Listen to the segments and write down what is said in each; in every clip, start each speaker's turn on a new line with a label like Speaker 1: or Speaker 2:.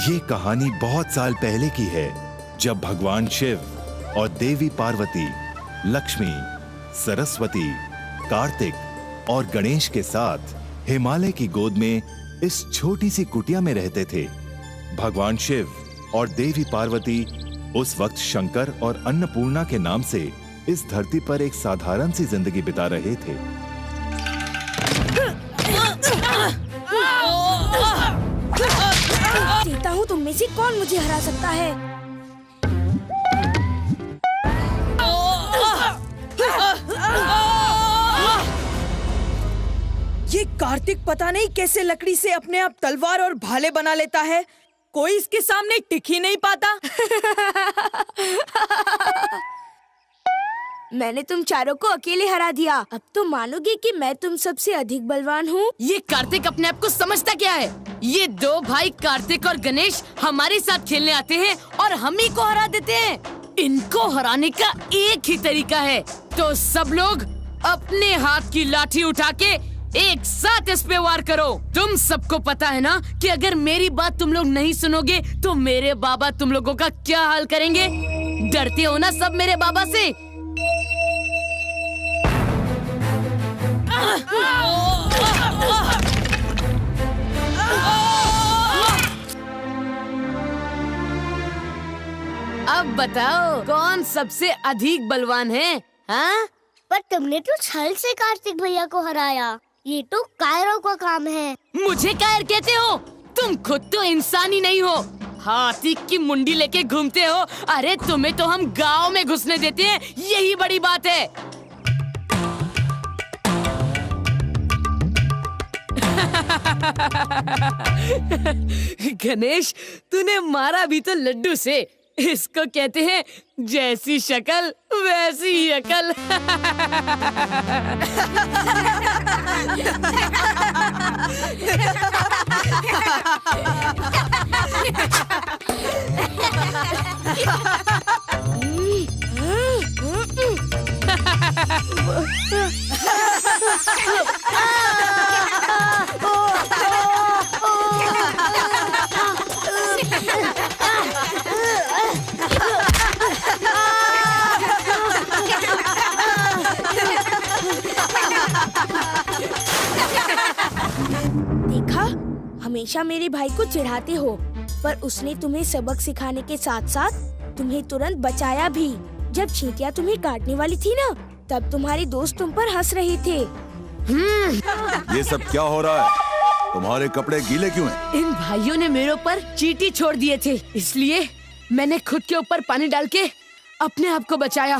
Speaker 1: ये कहानी बहुत साल पहले की है, जब भगवान शिव और देवी पार्वती, लक्ष्मी, सरस्वती, कार्तिक और गणेश के साथ हिमालय की गोद में इस छोटी सी कुटिया में रहते थे। भगवान शिव और देवी पार्वती उस वक्त शंकर और अन्नपूर्णा के नाम से इस धरती पर एक साधारण सी जिंदगी बिता रहे थे।
Speaker 2: देखता हूँ तुम में से कौन मुझे हरा सकता है।
Speaker 3: ये कार्तिक पता नहीं कैसे लकड़ी से अपने आप तलवार और भाले बना लेता है। कोई इसके सामने टिक ही नहीं पाता।
Speaker 2: मैंने तुम चारों को अकेले हरा दिया। अब तो मानोगे कि मैं तुम सबसे अधिक बलवान हूँ।
Speaker 4: ये कार्तिक अपने आप को समझता क्या है? ये दो भाई कार्तिक और गणेश हमारे साथ खेलने आते हैं और हम ही को हरा देते हैं। इनको हराने का एक ही तरीका है, तो सब लोग अपने हाथ की लाठी उठा के एक साथ इस पे वार करो। तुम सबको पता है ना कि अगर मेरी बात तुम लोग नहीं सुनोगे तो मेरे बाबा तुम लोगों का क्या हाल करेंगे। डरते हो ना सब मेरे बाबा से? अब बताओ कौन सबसे अधिक बलवान है? हाँ?
Speaker 5: पर तुमने तो छल से कार्तिक भैया को हराया। ये तो कायरों का काम है।
Speaker 4: मुझे कायर कहते हो? तुम खुद तो इंसान ही नहीं हो, हाथी की मुंडी लेके घूमते हो। अरे तुम्हें तो हम गांव में घुसने देते हैं, यही बड़ी बात है। गणेश, तूने मारा भी तो लड्डू से। इसको कहते हैं जैसी शक्ल वैसी ही अकल।
Speaker 2: देखा, हमेशा मेरे भाई को चिढ़ाते हो, पर उसने तुम्हें सबक सिखाने के साथ साथ तुम्हें तुरंत बचाया भी। जब चींटियां तुम्हें काटने वाली थी ना, तब तुम्हारे दोस्त तुम पर हंस रहे थे।
Speaker 1: ये सब क्या हो रहा है? तुम्हारे कपड़े गीले क्यों हैं?
Speaker 4: इन भाइयों ने मेरे ऊपर चींटी छोड़ दिए थे, इसलिए मैंने खुद के ऊपर पानी डाल के अपने आप को बचाया।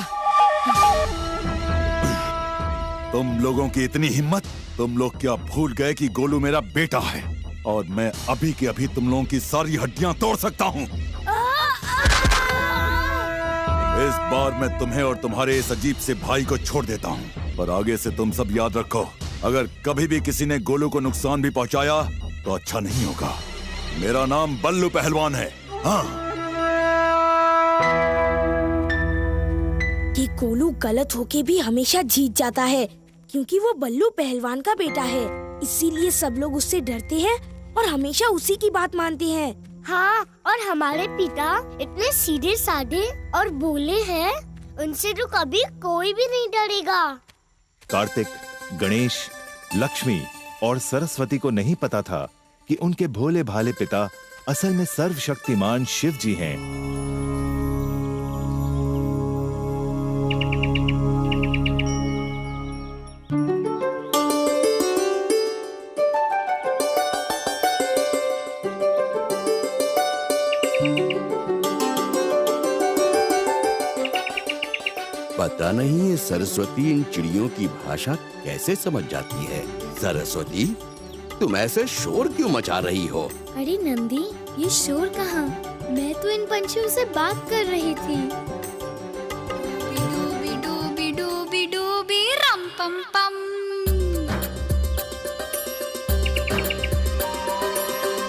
Speaker 1: तुम लोगों की इतनी हिम्मत! तुम लोग क्या भूल गए कि गोलू मेरा बेटा है और मैं अभी के अभी तुम लोगों की सारी हड्डियां तोड़ सकता हूँ। इस बार मैं तुम्हें और तुम्हारे इस अजीब से भाई को छोड़ देता हूँ, पर आगे से तुम सब याद रखो, अगर कभी भी किसी ने गोलू को नुकसान भी पहुँचाया तो अच्छा नहीं होगा। मेरा नाम बल्लू पहलवान है। हाँ।
Speaker 2: ये गोलू गलत होके भी हमेशा जीत जाता है, क्योंकि वो बल्लू पहलवान का बेटा है। इसीलिए सब लोग उससे डरते हैं और हमेशा उसी की बात मानते हैं।
Speaker 5: हाँ, और हमारे पिता इतने सीधे साधे और भोले हैं, उनसे तो कभी कोई भी नहीं डरेगा।
Speaker 1: कार्तिक, गणेश, लक्ष्मी और सरस्वती को नहीं पता था कि उनके भोले भाले पिता असल में सर्वशक्तिमान शिव जी हैं।
Speaker 6: पता नहीं ये सरस्वती इन चिड़ियों की भाषा कैसे समझ जाती है। सरस्वती, तुम ऐसे शोर क्यों मचा रही हो?
Speaker 5: अरे नंदी, ये शोर कहाँ? मैं तो इन पंछियों से बात कर रही थी।
Speaker 7: डूबी डूबी डूबी डूबी रम पम पम।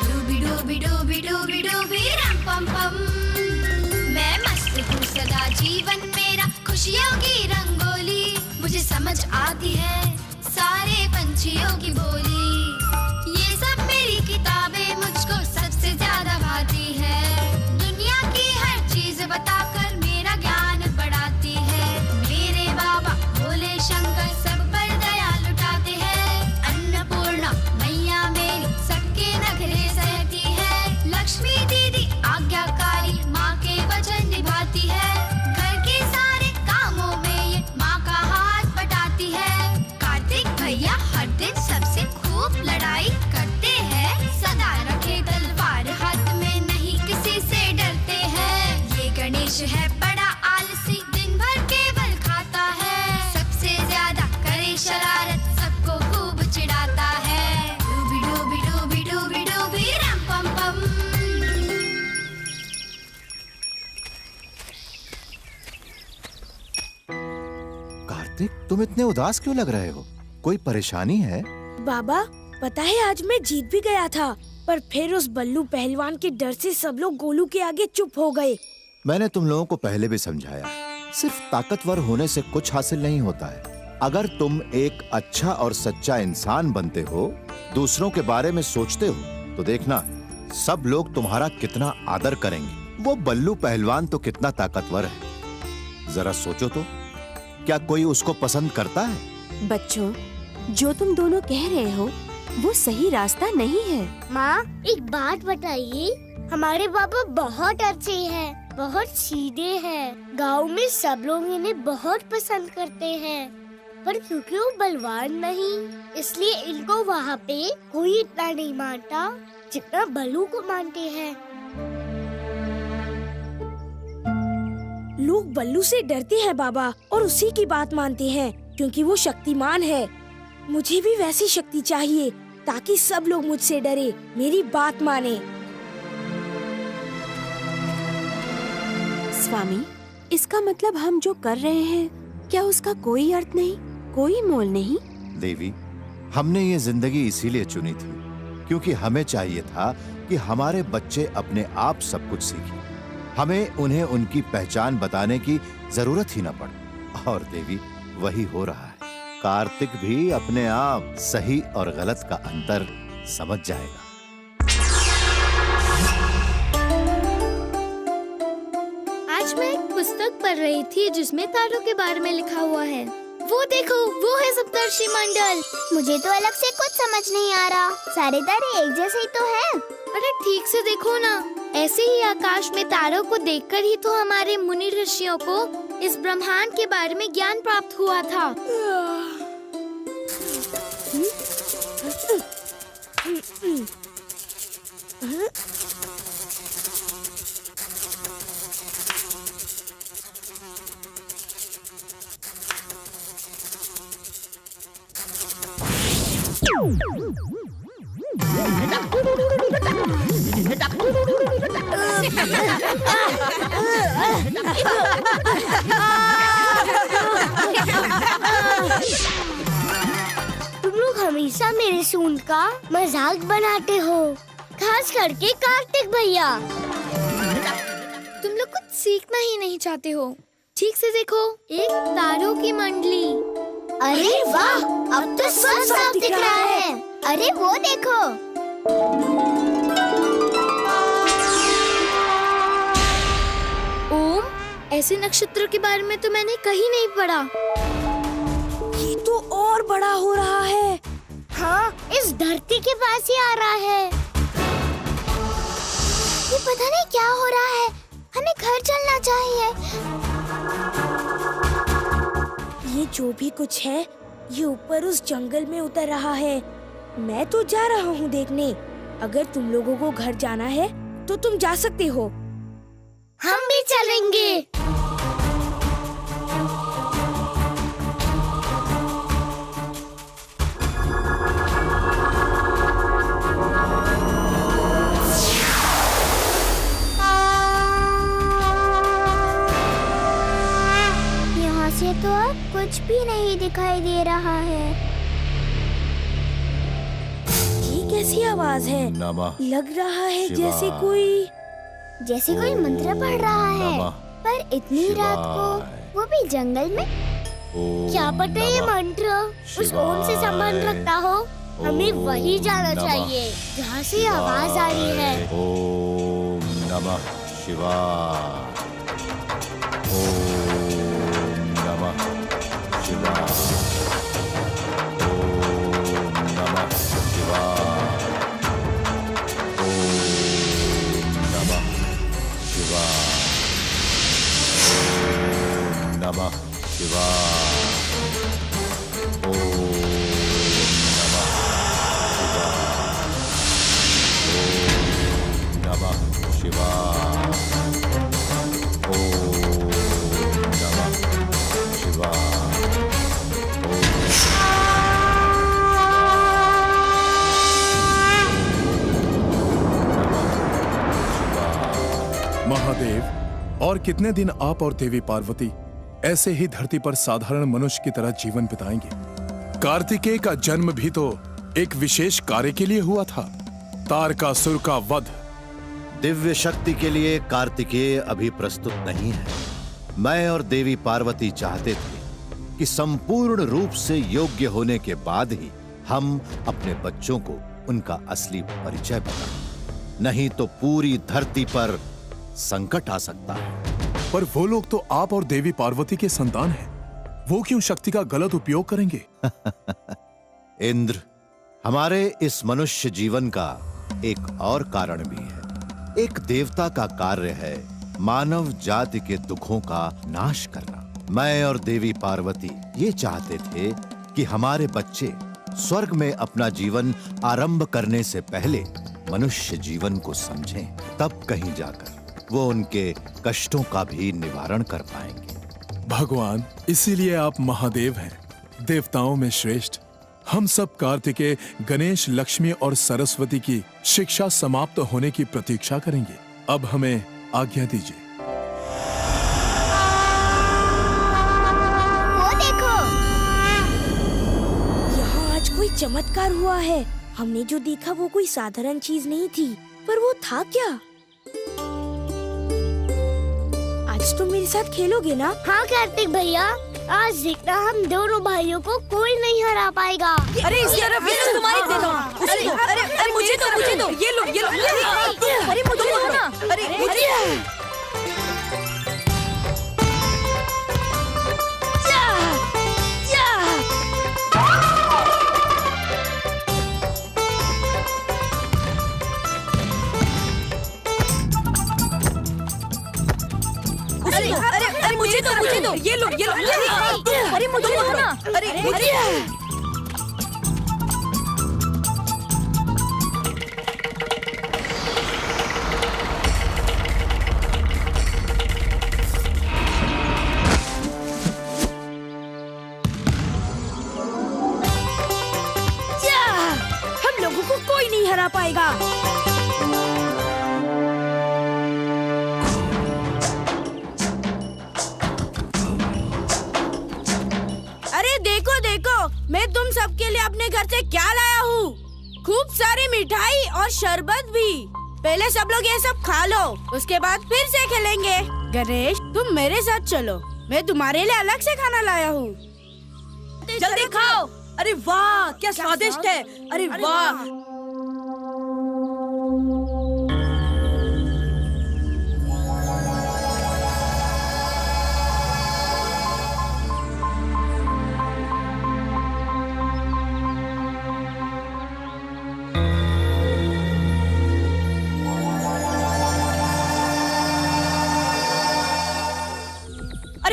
Speaker 7: डूबी डूबी डूबी डूबी डूबी रम पम पम। मैं मस्त हूँ सदा, जीवन मेरा खुशियों की रंगोली। मुझे समझ आती है सारे पंछियों की बोली। ये सब मेरी किताबें मुझको सबसे ज्यादा भाती
Speaker 1: कार्तिक, तुम इतने उदास क्यों लग रहे हो? कोई परेशानी है?
Speaker 2: बाबा, पता है आज मैं जीत भी गया था, पर फिर उस बल्लू पहलवान के डर से सब लोग गोलू के आगे चुप हो गए।
Speaker 1: मैंने तुम लोगों को पहले भी समझाया, सिर्फ ताकतवर होने से कुछ हासिल नहीं होता है। अगर तुम एक अच्छा और सच्चा इंसान बनते हो, दूसरों के बारे में सोचते हो, तो देखना सब लोग तुम्हारा कितना आदर करेंगे। वो बल्लू पहलवान तो कितना ताकतवर है, जरा सोचो तो, क्या कोई उसको पसंद करता है?
Speaker 8: बच्चों, जो तुम दोनों कह रहे हो वो सही रास्ता नहीं है।
Speaker 5: माँ, एक बात बताइए, हमारे पापा बहुत अच्छे हैं, बहुत सीधे हैं। गांव में सब लोग इन्हें बहुत पसंद करते हैं, पर क्योंकि वो बलवान नहीं, इसलिए इनको वहाँ पे कोई इतना नहीं मानता जितना बल्लू को मानते हैं।
Speaker 2: लोग बल्लू से डरते हैं बाबा, और उसी की बात मानते हैं क्योंकि वो शक्तिमान है। मुझे भी वैसी शक्ति चाहिए ताकि सब लोग मुझसे डरे, मेरी बात माने।
Speaker 8: स्वामी, इसका मतलब हम जो कर रहे हैं, क्या उसका कोई अर्थ नहीं, कोई मोल नहीं?
Speaker 1: देवी, हमने ये जिंदगी इसीलिए चुनी थी क्योंकि हमें चाहिए था कि हमारे बच्चे अपने आप सब कुछ सीखें। हमें उन्हें उनकी पहचान बताने की जरूरत ही न पड़े, और देवी वही हो रहा है। कार्तिक भी अपने आप सही और गलत का अंतर समझ जाएगा।
Speaker 5: आज मैं एक पुस्तक पढ़ रही थी जिसमें तारों के बारे में लिखा हुआ है। वो देखो, वो है सप्तर्षि मंडल। मुझे तो अलग से कुछ समझ नहीं आ रहा, सारे तारे एक जैसे ही तो हैं। अरे ठीक से देखो ना, ऐसे ही आकाश में तारों को देखकर ही तो हमारे मुनि ऋषियों को इस ब्रह्मांड के बारे में ज्ञान प्राप्त हुआ था। तुम लोग हमेशा मेरे सूंड का मजाक बनाते हो, खास करके कार्तिक भैया। तुम लोग कुछ सीखना ही नहीं चाहते हो। ठीक से देखो, एक तारों की मंडली। अरे वाह, अब तो सब साफ दिख रहा है। अरे वो देखो, ओम, ऐसे नक्षत्र के बारे में तो मैंने कहीं नहीं पढ़ा।
Speaker 2: ये तो और बड़ा हो रहा है।
Speaker 5: हाँ, इस धरती के पास ही आ रहा है। ये पता नहीं क्या हो रहा है, हमें घर चलना चाहिए।
Speaker 2: ये जो भी कुछ है, ये ऊपर उस जंगल में उतर रहा है। मैं तो जा रहा हूँ देखने। अगर तुम लोगों को घर जाना है तो तुम जा सकते हो।
Speaker 5: हम भी चलेंगे। यहाँ से तो अब कुछ भी नहीं दिखाई दे रहा है।
Speaker 2: कैसी आवाज है?
Speaker 1: नमः
Speaker 2: लग रहा है
Speaker 1: शिवाय।
Speaker 5: जैसे कोई मंत्र पढ़ रहा है,
Speaker 1: नमः
Speaker 5: पर इतनी रात को, वो भी जंगल में। क्या पता ये मंत्र उस ओम से संबंध रखता हो। हमें वही जाना चाहिए जहाँ से आवाज आ रही है।
Speaker 1: ओम नमः शिवाय। ओम नमः शिवाय। ओम नमः शिवाय। नमः शिवाय। ओम नमः शिवाय। ओम नमः शिवाय।
Speaker 9: महादेव, और कितने दिन आप और देवी पार्वती ऐसे ही धरती पर साधारण मनुष्य की तरह जीवन बिताएंगे। कार्तिकेय का जन्म भी तो एक विशेष कार्य के लिए हुआ था, तारकासुर का वध।
Speaker 10: दिव्य शक्ति के लिए कार्तिकेय अभी प्रस्तुत नहीं है। मैं और देवी पार्वती चाहते थे कि संपूर्ण रूप से योग्य होने के बाद ही हम अपने बच्चों को उनका असली परिचय बताएं, नहीं तो पूरी धरती पर संकट आ सकता है।
Speaker 9: पर वो लोग तो आप और देवी पार्वती के संतान हैं, वो क्यों शक्ति का गलत उपयोग करेंगे?
Speaker 10: इंद्र, हमारे इस मनुष्य जीवन का एक और कारण भी है। एक देवता का कार्य है मानव जाति के दुखों का नाश करना। मैं और देवी पार्वती ये चाहते थे कि हमारे बच्चे स्वर्ग में अपना जीवन आरंभ करने से पहले मनुष्य जीवन को समझें, तब कहीं जाकर वो उनके कष्टों का भी निवारण कर पाएंगे।
Speaker 9: भगवान, इसीलिए आप महादेव हैं, देवताओं में श्रेष्ठ। हम सब कार्तिकेय, गणेश, लक्ष्मी और सरस्वती की शिक्षा समाप्त होने की प्रतीक्षा करेंगे। अब हमें आज्ञा दीजिए।
Speaker 5: वो देखो,
Speaker 2: यहाँ आज कोई चमत्कार हुआ है। हमने जो देखा वो कोई साधारण चीज नहीं थी, पर वो था क्या? आज तुम मेरे साथ खेलोगे ना?
Speaker 5: हाँ कार्तिक भैया, आज देखना हम दोनों भाइयों को कोई नहीं हरा पाएगा।
Speaker 3: अरे इस तरफ, ये तुम्हारी देना। अरे मुझे दो, ये लो। अरे मुझे दो ना। अरे मुझे दो, ये लो। अरे मुझे दो ना। अरे
Speaker 2: हम लोगों को कोई नहीं हरा पाएगा। देखो, मैं तुम सबके लिए अपने घर से क्या लाया हूँ। खूब सारी मिठाई और शरबत भी। पहले सब लोग ये सब खा लो, उसके बाद फिर से खेलेंगे। गणेश, तुम मेरे साथ चलो, मैं तुम्हारे लिए अलग से खाना लाया हूँ।
Speaker 3: जल्दी खाओ। अरे वाह, क्या स्वादिष्ट है। अरे वाह।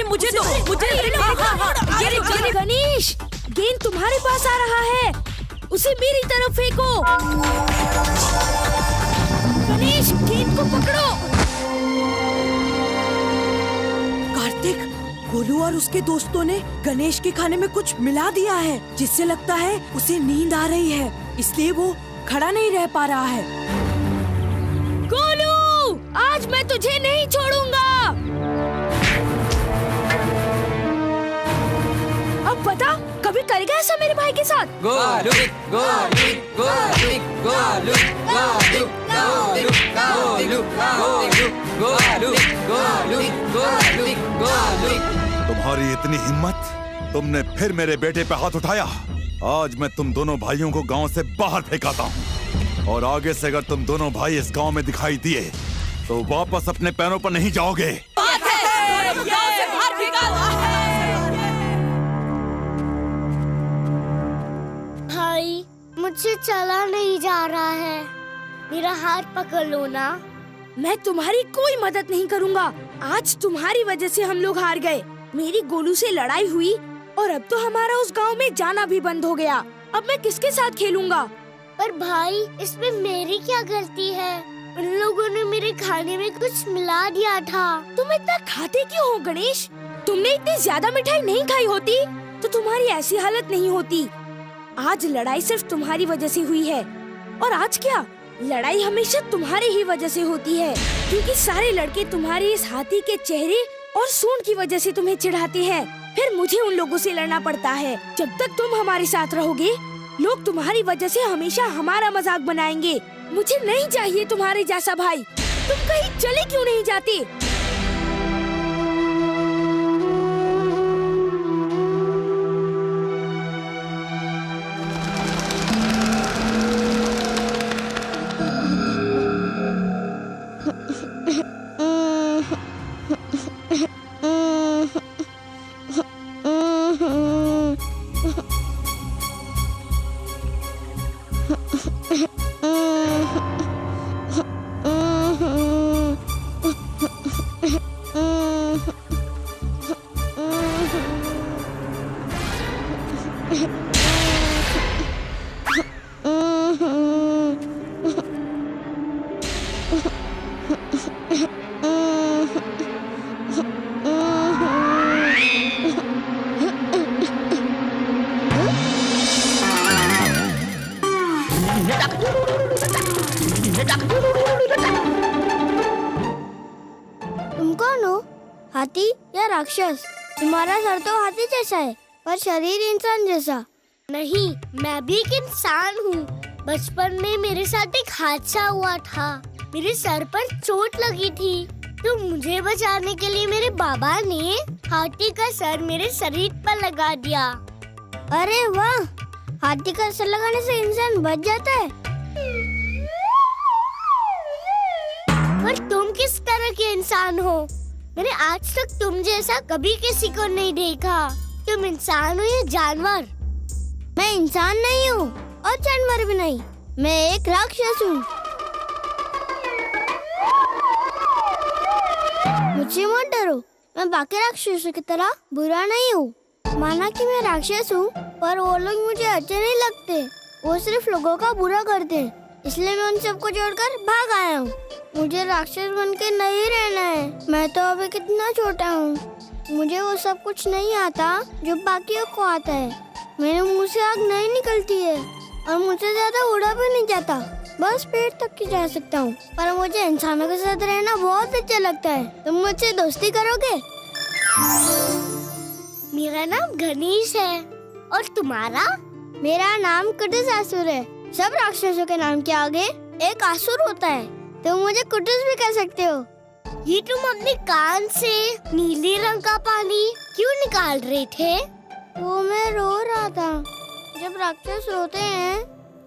Speaker 3: मुझे दो।
Speaker 2: ये गणेश, गेंद तुम्हारे पास आ रहा है, उसे मेरी तरफ फेंको। गणेश, गेंद को पकड़ो।
Speaker 3: कार्तिक, गोलू और उसके दोस्तों ने गणेश के खाने में कुछ मिला दिया है, जिससे लगता है उसे नींद आ रही है, इसलिए वो खड़ा नहीं रह पा रहा है।
Speaker 2: गोलू, आज मैं तुझे नहीं छोड़ूंगा। अब बता, कभी करेगा ऐसा मेरे भाई के साथ?
Speaker 11: गोलू, गोलू, गोलू, गोलू, गोलू, गोलू, गोलू, गोलू, गोलू, गोलू, गोलू, गोलू।
Speaker 1: तुम्हारी इतनी हिम्मत, तुमने फिर मेरे बेटे पे हाथ उठाया। आज मैं तुम दोनों भाइयों को गांव से बाहर फेंकाता हूँ, और आगे से अगर तुम दोनों भाई इस गांव में दिखाई दिए तो वापस अपने पैरों पर नहीं जाओगे।
Speaker 5: भाई, मुझसे चला नहीं जा रहा है, मेरा हाथ पकड़ लो ना।
Speaker 2: मैं तुम्हारी कोई मदद नहीं करूँगा। आज तुम्हारी वजह से हम लोग हार गए। मेरी गोलू से लड़ाई हुई और अब तो हमारा उस गांव में जाना भी बंद हो गया। अब मैं किसके साथ खेलूंगा?
Speaker 5: पर भाई, इसमें मेरी क्या गलती है? उन लोगों ने मेरे खाने में कुछ मिला दिया था।
Speaker 2: तुम इतना खाते क्यों हो गणेश? तुमने इतनी ज्यादा मिठाई नहीं खाई होती तो तुम्हारी ऐसी हालत नहीं होती। आज लड़ाई सिर्फ तुम्हारी वजह से हुई है। और आज क्या, लड़ाई हमेशा तुम्हारी ही वजह से होती है, क्योंकि सारे लड़के तुम्हारे इस हाथी के चेहरे और सूंड की वजह से तुम्हें चिढ़ाते हैं, फिर मुझे उन लोगों से लड़ना पड़ता है। जब तक तुम हमारे साथ रहोगे, लोग तुम्हारी वजह से हमेशा हमारा मजाक बनाएंगे। मुझे नहीं चाहिए तुम्हारे जैसा भाई। तुम कहीं चले क्यों नहीं जाते?
Speaker 5: तुम कौन हो? हाथी या राक्षस? तुम्हारा सर तो हाथी जैसा है पर शरीर इंसान जैसा। नहीं, मैं भी एक इंसान हूँ। बचपन में मेरे साथ एक हादसा हुआ था। मेरे सर पर चोट लगी थी, तो मुझे बचाने के लिए मेरे बाबा ने हाथी का सर मेरे शरीर पर लगा दिया। अरे वाह, हाथी का सर लगाने से इंसान बच जाता है। पर तुम किस तरह के इंसान हो? मैंने आज तक तुम जैसा कभी किसी को नहीं देखा। तुम इंसान हो या जानवर? मैं इंसान नहीं हूँ और जानवर भी नहीं, मैं एक राक्षस हूँ। मुझसे मत डरो, मैं बाकी राक्षसों की तरह बुरा नहीं हूँ। माना कि मैं राक्षस हूँ, पर वो लोग मुझे अच्छे नहीं लगते। वो सिर्फ लोगों का बुरा करते हैं, इसलिए मैं उन सबको जोड़कर भाग आया हूँ। मुझे राक्षस बन के नहीं रहना है। मैं तो अभी कितना छोटा हूँ, मुझे वो सब कुछ नहीं आता जो बाकियों को आता है। मेरे मुंह से आग नहीं निकलती है और मुझसे ज्यादा उड़ा भी नहीं जाता, बस पेट तक ही जा सकता हूँ। पर मुझे इंसानों के साथ रहना बहुत अच्छा लगता है। तुम मुझसे दोस्ती करोगे? मेरा नाम गणेश है। और तुम्हारा? मेरा नाम कुटुसासुर है। सब राक्षसों के नाम के आगे एक असुर होता है। तुम मुझे कुटुस भी कह सकते हो। ये तुम अपने कान से नीले रंग का पानी क्यों निकाल रहे थे? वो मैं रो रहा था। जब राक्षस रोते हैं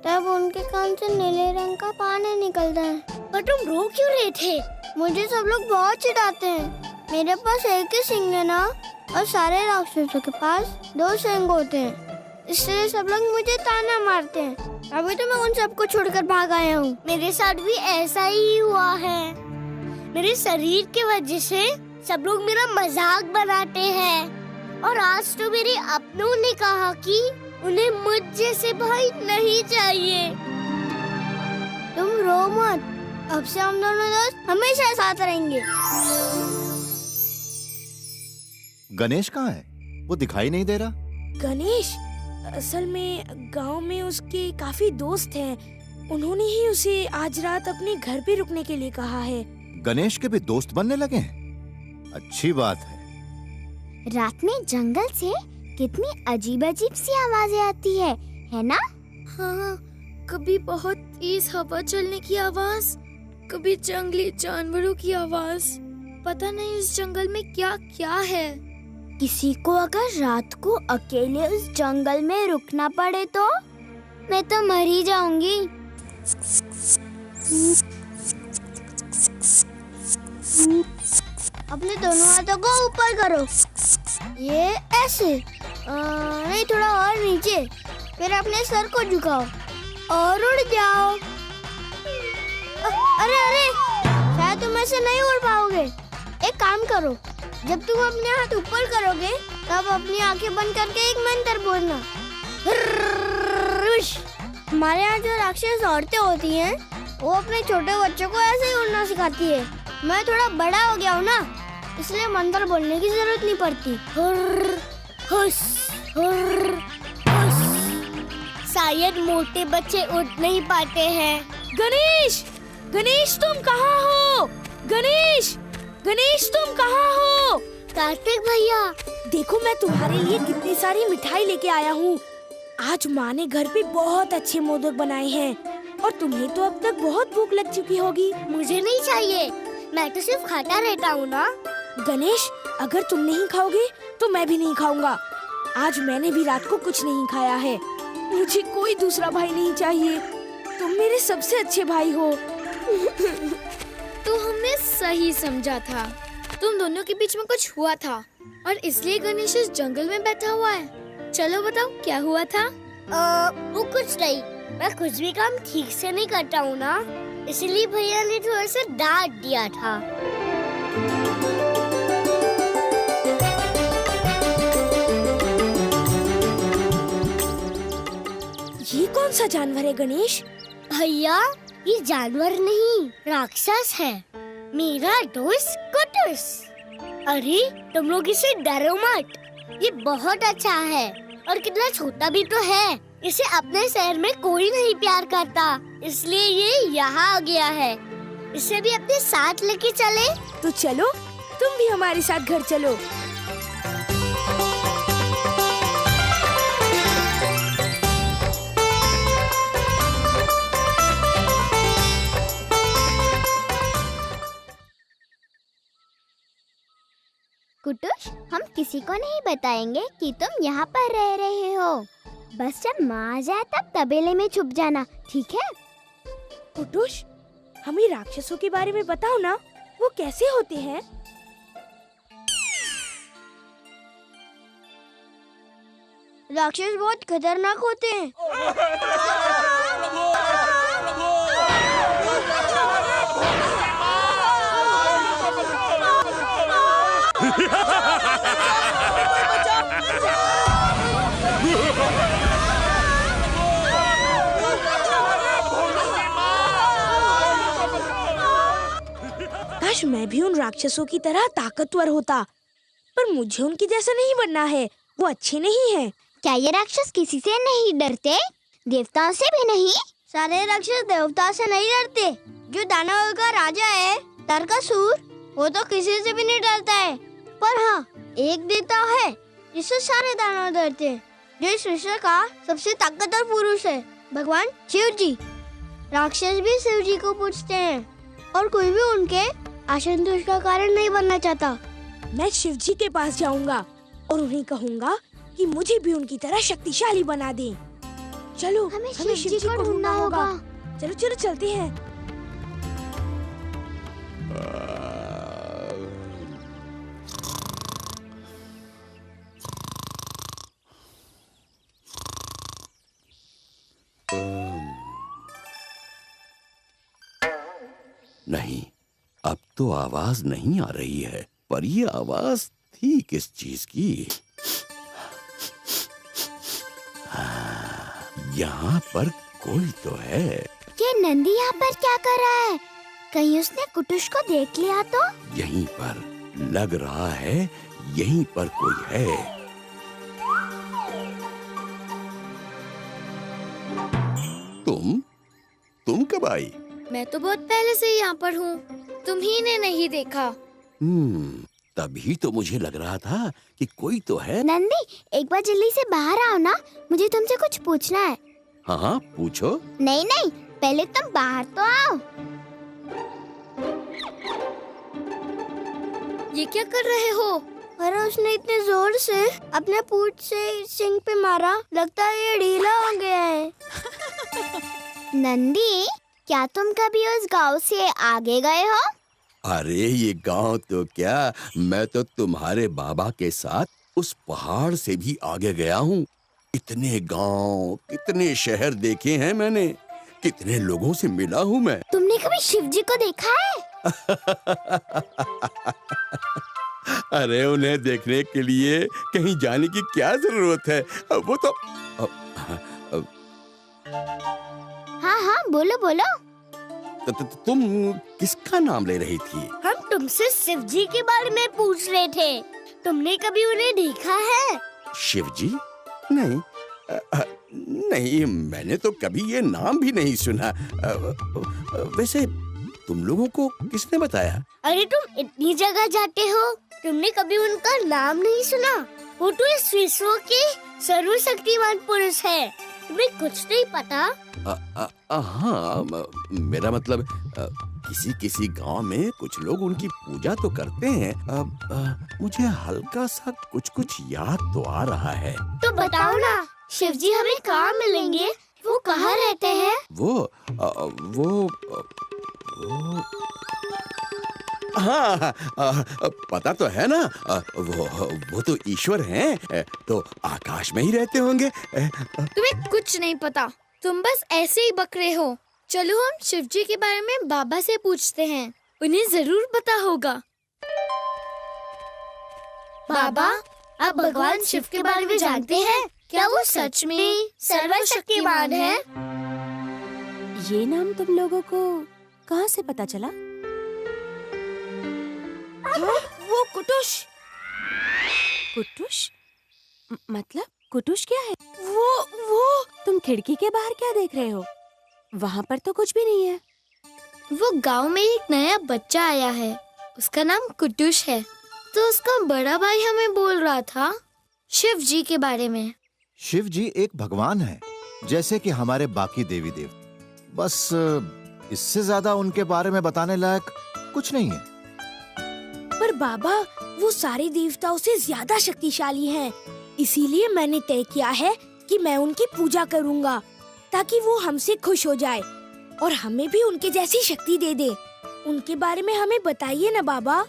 Speaker 5: तब उनके कान से नीले रंग का पानी निकलता है। पर तुम रो क्यों रहे थे? मुझे सब लोग बहुत चिढ़ाते हैं। मेरे पास एक ही सींग है ना, और सारे राक्षसों के पास 2 सींग होते हैं, इसलिए सब लोग मुझे ताना मारते हैं। अभी तो मैं उन सबको छोड़कर भाग आया हूँ। मेरे साथ भी ऐसा ही हुआ है। मेरे शरीर की वजह से सब लोग मेरा मजाक बनाते हैं, और आज तो मेरे अपनों ने कहा कि उन्हें मुझ जैसे भाई नहीं चाहिए। तुम रो मत, अब से हम दोनों दोस्त हमेशा साथ रहेंगे।
Speaker 10: गणेश कहाँ है? वो दिखाई नहीं दे रहा।
Speaker 2: गणेश असल में गांव में उसके काफी दोस्त हैं। उन्होंने ही उसे आज रात अपने घर पे रुकने के लिए कहा है।
Speaker 10: गणेश के भी दोस्त बनने लगे हैं? अच्छी बात है।
Speaker 5: रात में जंगल से कितनी अजीब सी आवाजें आती है ना?
Speaker 12: हाँ, कभी बहुत तेज हवा चलने की आवाज, कभी जंगली जानवरों की आवाज। पता नहीं उस जंगल में क्या क्या है।
Speaker 5: किसी को अगर रात को अकेले उस जंगल में रुकना पड़े तो मैं तो मर ही जाऊंगी। अपने दोनों हाथों को ऊपर करो, ये ऐसे नहीं, थोड़ा और नीचे, फिर अपने सर को झुकाओ और उड़ जाओ। अरे अरे, शायद तुम ऐसे नहीं उड़ पाओगे। एक काम करो, जब तुम अपने हाथ ऊपर करोगे तब अपनी आंखें बंद करके एक मंत्र बोलना। हमारे यहाँ जो राक्षस औरतें होती हैं, वो अपने छोटे बच्चों को ऐसे ही उड़ना सिखाती है। मैं थोड़ा बड़ा हो गया हूँ ना, इसलिए मंत्र बोलने की जरूरत नहीं पड़ती। हुस, हुर, हुस। शायद मोटे बच्चे उड़ नहीं पाते हैं।
Speaker 2: गणेश, गणेश तुम कहाँ हो? गणेश, गणेश तुम कहाँ हो?
Speaker 5: कार्तिक भैया,
Speaker 2: देखो मैं तुम्हारे लिए कितनी सारी मिठाई लेके आया हूँ। आज माँ ने घर पे बहुत अच्छे मोदक बनाए हैं और तुम्हें तो अब तक बहुत भूख लग चुकी होगी।
Speaker 5: मुझे नहीं चाहिए, मैं तो सिर्फ खाता रहता हूँ ना।
Speaker 2: गणेश, अगर तुम नहीं खाओगे तो मैं भी नहीं खाऊंगा। आज मैंने भी रात को कुछ नहीं खाया है। मुझे कोई दूसरा भाई नहीं चाहिए। तुम मेरे सबसे अच्छे भाई हो।
Speaker 12: तो हमने सही समझा था। तुम दोनों के बीच में कुछ हुआ था और इसलिए गणेश इस जंगल में बैठा हुआ है। चलो बताओ क्या हुआ था?
Speaker 5: वो कुछ नहीं, मैं कुछ भी काम ठीक से नहीं करता हूँ ना, इसलिए भैया ने थोड़ा सा डांट दिया था।
Speaker 2: ये कौन सा जानवर है गणेश?
Speaker 5: भैया, ये जानवर नहीं, राक्षस है, मेरा दोस्त कुटुस। अरे तुम लोग इसे डरो मत, ये बहुत अच्छा है और कितना छोटा भी तो है। इसे अपने शहर में कोई नहीं प्यार करता, इसलिए ये यहाँ आ गया है। इसे भी अपने साथ लेके चले?
Speaker 2: तो चलो, तुम भी हमारे साथ घर चलो।
Speaker 5: कुटुस, हम किसी को नहीं बताएंगे कि तुम यहाँ पर रह रहे हो। बस जब माँ आ जाए तब तबेले में छुप जाना, ठीक है?
Speaker 2: कुटुस, हमें राक्षसों के बारे में बताओ ना, वो कैसे होते हैं?
Speaker 5: राक्षस बहुत खतरनाक होते हैं।
Speaker 2: काश मैं भी उन राक्षसों की तरह ताकतवर होता, पर मुझे उनकी जैसा नहीं बनना है। वो अच्छे नहीं हैं।
Speaker 5: क्या ये राक्षस किसी से नहीं डरते? देवताओं से भी नहीं? सारे राक्षस देवताओं से नहीं डरते। जो दानवों का राजा है, तारकासुर, वो तो किसी से भी नहीं डरता है। पर हाँ, एक देवता है जिससे सारे दानव डरते हैं, जो इस विश्व का सबसे ताकतवर पुरुष है, भगवान शिव जी। राक्षस भी शिव जी को पूछते हैं और कोई भी उनके असंतोष का कारण नहीं बनना चाहता।
Speaker 2: मैं शिव जी के पास जाऊंगा और उन्हें कहूंगा कि मुझे भी उनकी तरह शक्तिशाली बना दें। चलो, हमें शिव जी को ढूंढना होगा। चलो चलो चलते हैं।
Speaker 6: नहीं, अब तो आवाज नहीं आ रही है, पर ये आवाज थी किस चीज की? यहाँ पर कोई तो है।
Speaker 5: ये नंदी यहाँ पर क्या कर रहा है? कहीं उसने कुटुस को देख लिया तो?
Speaker 6: यहीं पर लग रहा है, यहीं पर कोई है। तुम कब आई?
Speaker 12: मैं तो बहुत पहले से यहाँ पर हूँ, तुम्ही ने नहीं देखा।
Speaker 6: तभी तो मुझे लग रहा था कि कोई तो है।
Speaker 5: नंदी, एक बार जल्दी से बाहर आओ ना, मुझे तुमसे कुछ पूछना है।
Speaker 6: हाँ, पूछो।
Speaker 5: नहीं नहीं, पहले तुम बाहर तो आओ।
Speaker 12: ये क्या कर रहे हो?
Speaker 5: अरे उसने इतने जोर से अपने पूंछ से सिंग पे मारा, लगता है ये ढीला हो गया है। नंदी, क्या तुम कभी उस गांव से आगे गए हो?
Speaker 6: अरे ये गांव तो क्या, मैं तो तुम्हारे बाबा के साथ उस पहाड़ से भी आगे गया हूँ। इतने गांव, कितने शहर देखे हैं मैंने, कितने लोगों से मिला हूँ मैं।
Speaker 5: तुमने कभी शिव जी को देखा है?
Speaker 6: अरे उन्हें देखने के लिए कहीं जाने की क्या जरूरत है? वो तो
Speaker 5: हाँ हाँ, बोलो बोलो।
Speaker 6: तुम किसका नाम ले रही थी?
Speaker 5: हम तुमसे शिव जी के बारे में पूछ रहे थे। तुमने कभी उन्हें देखा है?
Speaker 6: शिव जी? नहीं, नहीं, मैंने तो कभी ये नाम भी नहीं सुना। वैसे तुम लोगों को किसने बताया?
Speaker 5: अरे तुम इतनी जगह जाते हो, तुमने कभी उनका नाम नहीं सुना? वो तो इस विश्व के सर्वशक्तिमान पुरुष है। तुम्हें कुछ नहीं पता?
Speaker 6: हाँ, मेरा मतलब किसी किसी गांव में कुछ लोग उनकी पूजा तो करते हैं। मुझे हल्का सा कुछ याद तो आ रहा है।
Speaker 5: तो बताओ ना, शिवजी हमें कहाँ मिलेंगे? वो कहाँ रहते हैं?
Speaker 6: वो हाँ, पता तो है ना, वो तो ईश्वर हैं, तो आकाश में ही रहते होंगे।
Speaker 12: तुम्हें कुछ नहीं पता, तुम बस ऐसे ही बक रहे हो। चलो हम शिवजी के बारे में बाबा से पूछते हैं, उन्हें जरूर पता होगा। बाबा, आप भगवान शिव के बारे में जानते हैं? क्या वो सच में सर्वशक्तिमान है?
Speaker 8: ये नाम तुम लोगों को कहाँ से पता चला?
Speaker 2: वो कुटुश।
Speaker 8: कुटुश? मतलब कुटुश क्या है?
Speaker 2: वो
Speaker 8: तुम खिड़की के बाहर क्या देख रहे हो? वहाँ पर तो कुछ भी नहीं है।
Speaker 12: वो गांव में एक नया बच्चा आया है, उसका नाम कुटुश है। तो उसका बड़ा भाई हमें बोल रहा था शिव जी के बारे में।
Speaker 10: शिव जी एक भगवान है, जैसे कि हमारे बाकी देवी देवता। बस इससे ज्यादा उनके बारे में बताने लायक कुछ नहीं है।
Speaker 2: पर बाबा, वो सारे देवताओं से ज्यादा शक्तिशाली हैं। इसीलिए मैंने तय किया है कि मैं उनकी पूजा करूंगा, ताकि वो हमसे खुश हो जाए और हमें भी उनके जैसी शक्ति दे दे। उनके बारे में हमें बताइए ना बाबा।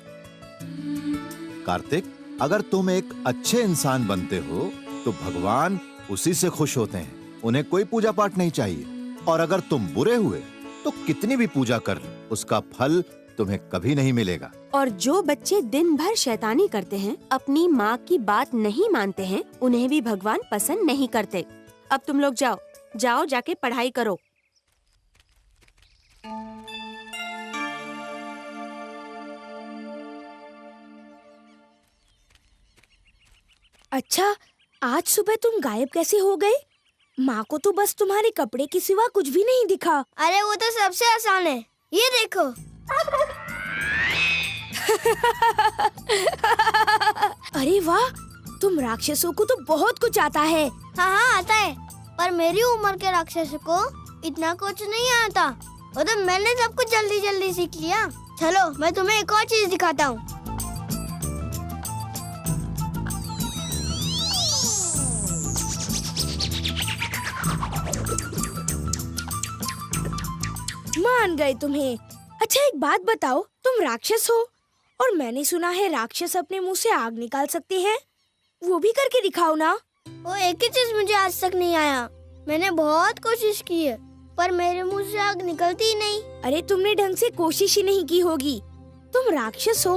Speaker 10: कार्तिक, अगर तुम एक अच्छे इंसान बनते हो तो भगवान उसी से खुश होते हैं। उन्हें कोई पूजा पाठ नहीं चाहिए। और अगर तुम बुरे हुए तो कितनी भी पूजा कर लो, उसका फल तुम्हें कभी नहीं मिलेगा।
Speaker 8: और जो बच्चे दिन भर शैतानी करते हैं, अपनी माँ की बात नहीं मानते हैं, उन्हें भी भगवान पसंद नहीं करते। अब तुम लोग जाओ जाके पढ़ाई करो।
Speaker 2: अच्छा, आज सुबह तुम गायब कैसे हो गए? माँ को तो बस तुम्हारे कपड़े के सिवा कुछ भी नहीं दिखा।
Speaker 5: अरे वो तो सबसे आसान है, ये देखो।
Speaker 2: अरे वाह, तुम राक्षसों को तो बहुत कुछ आता है।
Speaker 5: हाँ आता है, पर मेरी उम्र के राक्षसों को इतना कुछ नहीं आता। वो तो मैंने सब कुछ जल्दी जल्दी सीख लिया। चलो मैं तुम्हें एक और चीज दिखाता हूँ।
Speaker 2: मान गए तुम्हें। अच्छा एक बात बताओ, तुम राक्षस हो और मैंने सुना है राक्षस अपने मुंह से आग निकाल सकते हैं। वो भी करके दिखाओ ना।
Speaker 5: वो एक ही चीज मुझे आज तक नहीं आया। मैंने बहुत कोशिश की है, पर मेरे मुंह से आग निकलती ही नहीं।
Speaker 2: अरे तुमने ढंग से कोशिश ही नहीं की होगी। तुम राक्षस हो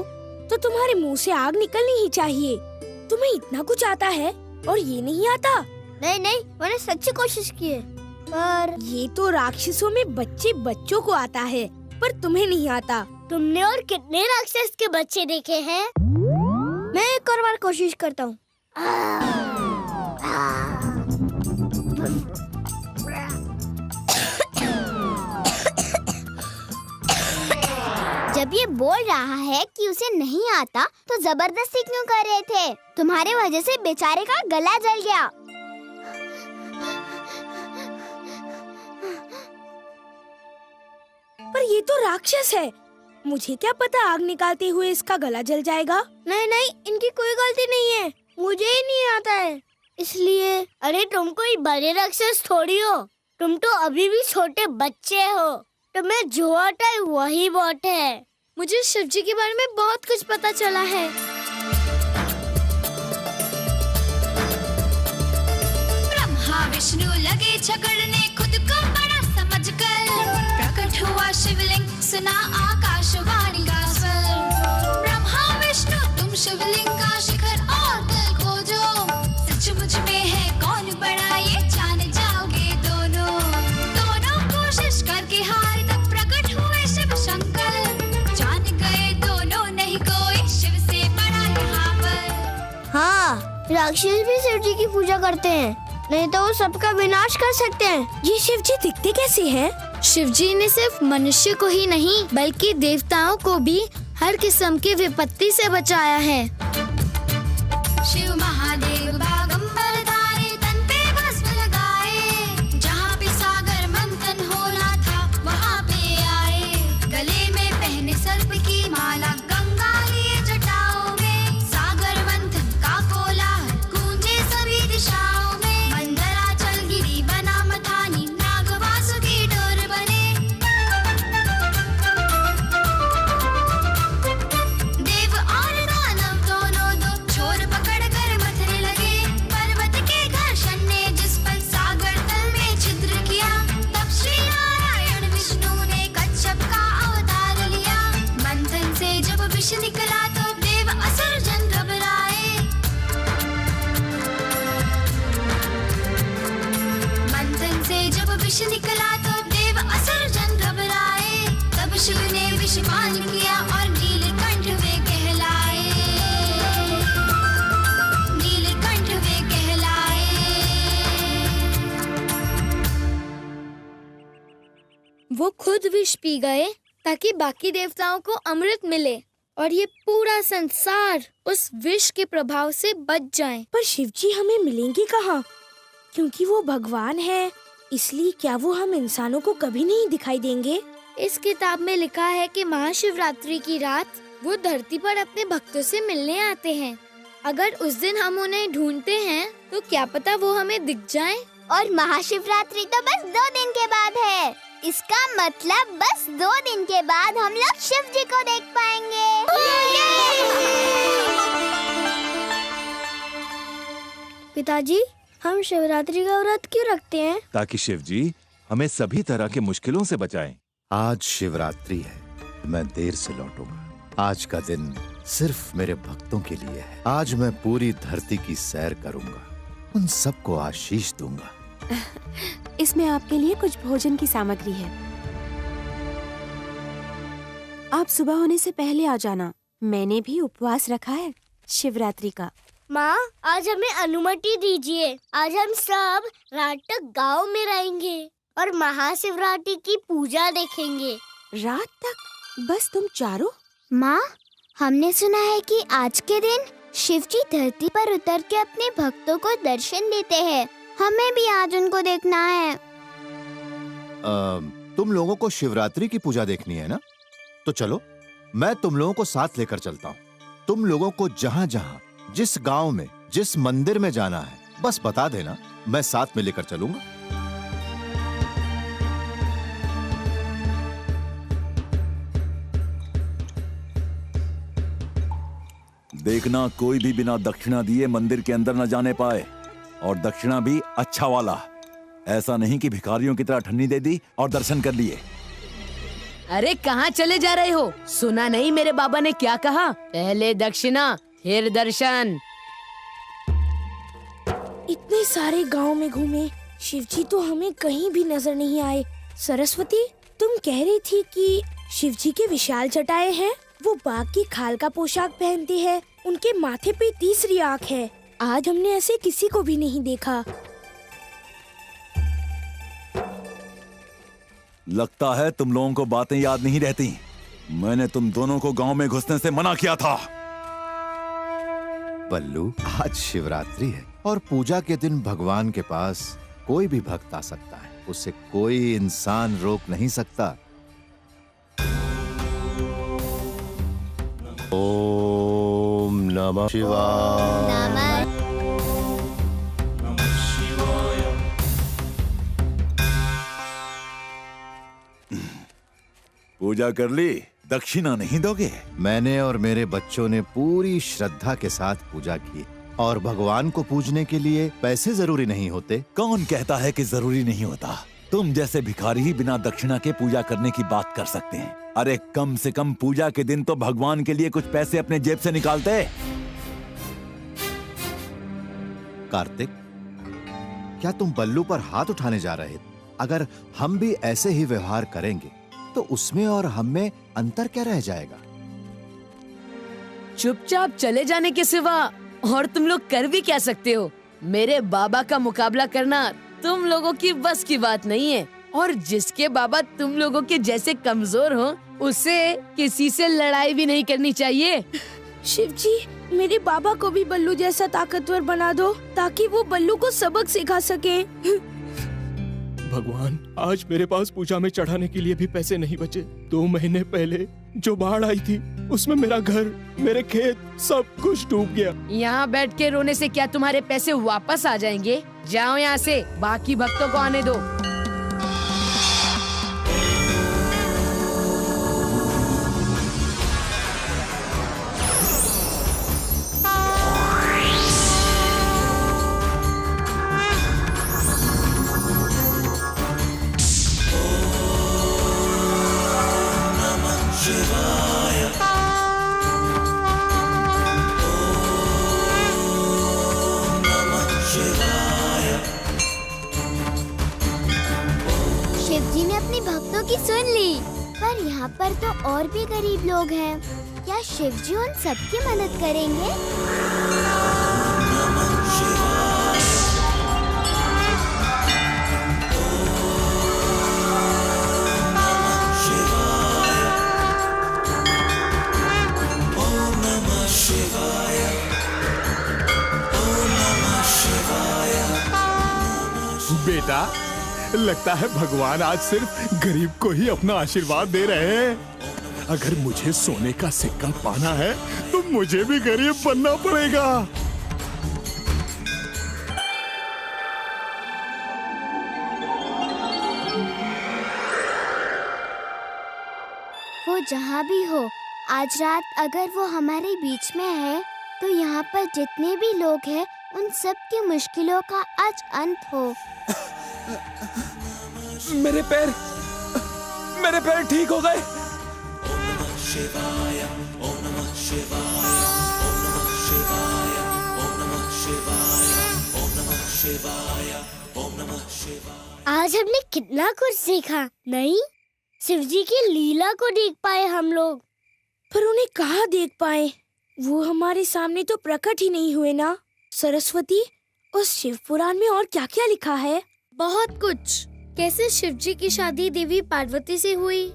Speaker 2: तो तुम्हारे मुंह से आग निकलनी ही चाहिए। तुम्हें इतना कुछ आता है और ये नहीं आता?
Speaker 5: नहीं नहीं, मैंने सच्ची कोशिश की है। पर
Speaker 2: ये तो राक्षसों में बच्चों को आता है, पर तुम्हें नहीं आता।
Speaker 5: तुमने और कितने राक्षस के बच्चे देखे हैं? मैं एक और बार कोशिश करता हूँ। जब ये बोल रहा है कि उसे नहीं आता, तो जबरदस्ती क्यों कर रहे थे? तुम्हारे वजह से बेचारे का गला जल गया।
Speaker 2: पर ये तो राक्षस है, मुझे क्या पता आग निकालते हुए इसका गला जल जाएगा।
Speaker 5: नहीं नहीं, इनकी कोई गलती नहीं है, मुझे ही नहीं आता है इसलिए। अरे तुम कोई बड़े राक्षस थोड़ी हो, तुम तो अभी भी छोटे बच्चे हो। तुम्हें जो आता है वही बहुत है।
Speaker 12: मुझे शिवजी के बारे में बहुत कुछ पता चला है।
Speaker 7: ब्रह्मा विष्णु लगे झगड़ने, खुद को बड़ा समझकर प्रकट हुआ शिवलिंग, सुना आकाशवाणी का स्वर। ब्रह्मा विष्णु तुम शिवलिंग का शिखर और दिल खोजो, सचमुच में है कौन बड़ा ये जान जाओगे दोनों। दोनों कोशिश करके हार तक प्रकट हुए शिव शंकर, जान गए दोनों नहीं कोई शिव से बड़ा यहाँ पर।
Speaker 5: हाँ, राक्षस भी शिव जी की पूजा करते हैं, नहीं तो वो सबका विनाश कर सकते हैं।
Speaker 2: ये शिव जी दिखते कैसे हैं?
Speaker 12: शिवजी ने सिर्फ मनुष्य को ही नहीं बल्कि देवताओं को भी हर किस्म की विपत्ति से बचाया है।
Speaker 7: शिव महादेव बागंबर धारे, तन पे भस्म लगाए। जहाँ पे सागर मंथन होना था वहाँ पे आए। गले में पहने सर्प की माला, गंगा लिए जटाओं में। सागर मंथन का कोलाहल गूंजे सभी दिशाओं में। मंदराचल गिरी बना मथानी, नाग वासुकी डोर बने। देव और दानव दोनों दो छोर पकड़ कर मथने लगे। पर्वत के घर्षण ने जिस पल सागर तल में छिद्र किया, तब श्री नारायण विष्णु ने कच्छप का अवतार लिया। मंथन से जब विष निकला तो देव असुर जन घबराए। मंथन से जब विष निकला तो देव असुर जन घबराए। तब शिव ने विष पान किया और नीलकंठ वे कहलाए। नीलकंठ वे कहलाए।
Speaker 12: वो खुद विष पी गए ताकि बाकी देवताओं को अमृत मिले और ये पूरा संसार उस विष के प्रभाव से बच जाए।
Speaker 2: पर शिवजी हमें मिलेंगे कहाँ? क्योंकि वो भगवान है, इसलिए क्या वो हम इंसानों को कभी नहीं दिखाई देंगे?
Speaker 12: इस किताब में लिखा है कि महाशिवरात्रि की रात वो धरती पर अपने भक्तों से मिलने आते हैं। अगर उस दिन हम उन्हें ढूंढते हैं तो क्या पता वो हमें दिख जाएं।
Speaker 5: और महाशिवरात्रि तो बस 2 दिन के बाद है। इसका मतलब बस 2 दिन के बाद हम लोग शिव जी को देख पाएंगे।
Speaker 12: पिताजी, हम शिवरात्रि का व्रत क्यों रखते हैं?
Speaker 1: ताकि शिव जी हमें सभी तरह के मुश्किलों से बचाएं।
Speaker 10: आज शिवरात्रि है, मैं देर से लौटूंगा। आज का दिन सिर्फ मेरे भक्तों के लिए है। आज मैं पूरी धरती की सैर करूंगा, उन सबको आशीष दूंगा।
Speaker 8: इसमें आपके लिए कुछ भोजन की सामग्री है। आप सुबह होने से पहले आ जाना। मैंने भी उपवास रखा है शिवरात्रि का।
Speaker 5: माँ, आज हमें अनुमति दीजिए। आज हम सब रात तक गाँव में रहेंगे और महाशिवरात्रि की पूजा देखेंगे।
Speaker 8: रात तक? बस तुम चारों?
Speaker 5: माँ, हमने सुना है कि आज के दिन शिव जी धरती पर उतर के अपने भक्तों को दर्शन देते हैं। हमें भी आज उनको देखना है।
Speaker 10: तुम लोगों को शिवरात्रि की पूजा देखनी है ना? तो चलो, मैं तुम लोगों को साथ लेकर चलता हूँ। तुम लोगों को जहाँ-जहाँ, जिस गांव में, जिस मंदिर में जाना है, बस बता देना, मैं साथ में लेकर चलूंगा।
Speaker 13: देखना कोई भी बिना दक्षिणा दिए मंदिर के अंदर न जाने पाए, और दक्षिणा भी अच्छा वाला। ऐसा नहीं कि भिखारियों की तरह ठन्नी दे दी और दर्शन कर लिए।
Speaker 4: अरे कहाँ चले जा रहे हो? सुना नहीं मेरे बाबा ने क्या कहा? पहले दक्षिणा फिर दर्शन।
Speaker 2: इतने सारे गांव में घूमे, शिवजी तो हमें कहीं भी नजर नहीं आए। सरस्वती, तुम कह रही थी कि शिवजी के विशाल जटाएं हैं। वो बाघ की खाल का पोशाक पहनते हैं, उनके माथे पे तीसरी आँख है। आज हमने ऐसे किसी को भी नहीं देखा।
Speaker 13: लगता है तुम लोगों को बातें याद नहीं रहती। मैंने तुम दोनों को गांव में घुसने से मना किया था।
Speaker 10: बल्लू, आज शिवरात्रि है और पूजा के दिन भगवान के पास कोई भी भक्त आ सकता है। उसे कोई इंसान रोक नहीं सकता। ओम नमः शिवाय।
Speaker 13: पूजा कर ली? दक्षिणा नहीं दोगे?
Speaker 10: मैंने और मेरे बच्चों ने पूरी श्रद्धा के साथ पूजा की, और भगवान को पूजने के लिए पैसे जरूरी नहीं होते।
Speaker 13: कौन कहता है कि जरूरी नहीं होता? तुम जैसे भिखारी ही बिना दक्षिणा के पूजा करने की बात कर सकते हैं। अरे कम से कम पूजा के दिन तो भगवान के लिए कुछ पैसे अपने जेब से निकालते।
Speaker 10: कार्तिक, क्या तुम बल्लू पर हाथ उठाने जा रहे थे? अगर हम भी ऐसे ही व्यवहार करेंगे तो उसमें और हम में अंतर क्या रह जाएगा?
Speaker 4: चुपचाप चले जाने के सिवा और तुम लोग कर भी क्या सकते हो? मेरे बाबा का मुकाबला करना तुम लोगों की बस की बात नहीं है। और जिसके बाबा तुम लोगों के जैसे कमजोर हो, उसे किसी से लड़ाई भी नहीं करनी चाहिए।
Speaker 2: शिव जी, मेरे बाबा को भी बल्लू जैसा ताकतवर बना दो ताकि वो बल्लू को सबक सिखा सके।
Speaker 14: भगवान, आज मेरे पास पूजा में चढ़ाने के लिए भी पैसे नहीं बचे। 2 महीने पहले जो बाढ़ आई थी उसमें मेरा घर, मेरे खेत सब कुछ डूब गया।
Speaker 4: यहाँ बैठ के रोने से क्या तुम्हारे पैसे वापस आ जाएंगे? जाओ यहाँ से, बाकी भक्तों को आने दो।
Speaker 5: शिवजी ने अपने भक्तों की सुन ली, पर यहाँ पर तो और भी गरीब लोग हैं। क्या शिवजी उन सबकी मदद करेंगे?
Speaker 9: बेटा, लगता है भगवान आज सिर्फ गरीब को ही अपना आशीर्वाद दे रहे हैं। अगर मुझे सोने का सिक्का पाना है तो मुझे भी गरीब बनना पड़ेगा।
Speaker 5: वो जहाँ भी हो, आज रात अगर वो हमारे बीच में है तो यहाँ पर जितने भी लोग हैं उन सब की मुश्किलों का आज अंत हो।
Speaker 14: मेरे पैर ठीक हो गए।
Speaker 5: आज हमने कितना कुछ सीखा, नहीं? शिवजी की लीला को देख पाए हम लोग।
Speaker 2: पर उन्हें कहाँ देख पाए? वो हमारे सामने तो प्रकट ही नहीं हुए ना। सरस्वती, उस शिव पुराण में और क्या क्या लिखा है?
Speaker 12: बहुत कुछ। कैसे शिवजी की शादी देवी पार्वती से हुई,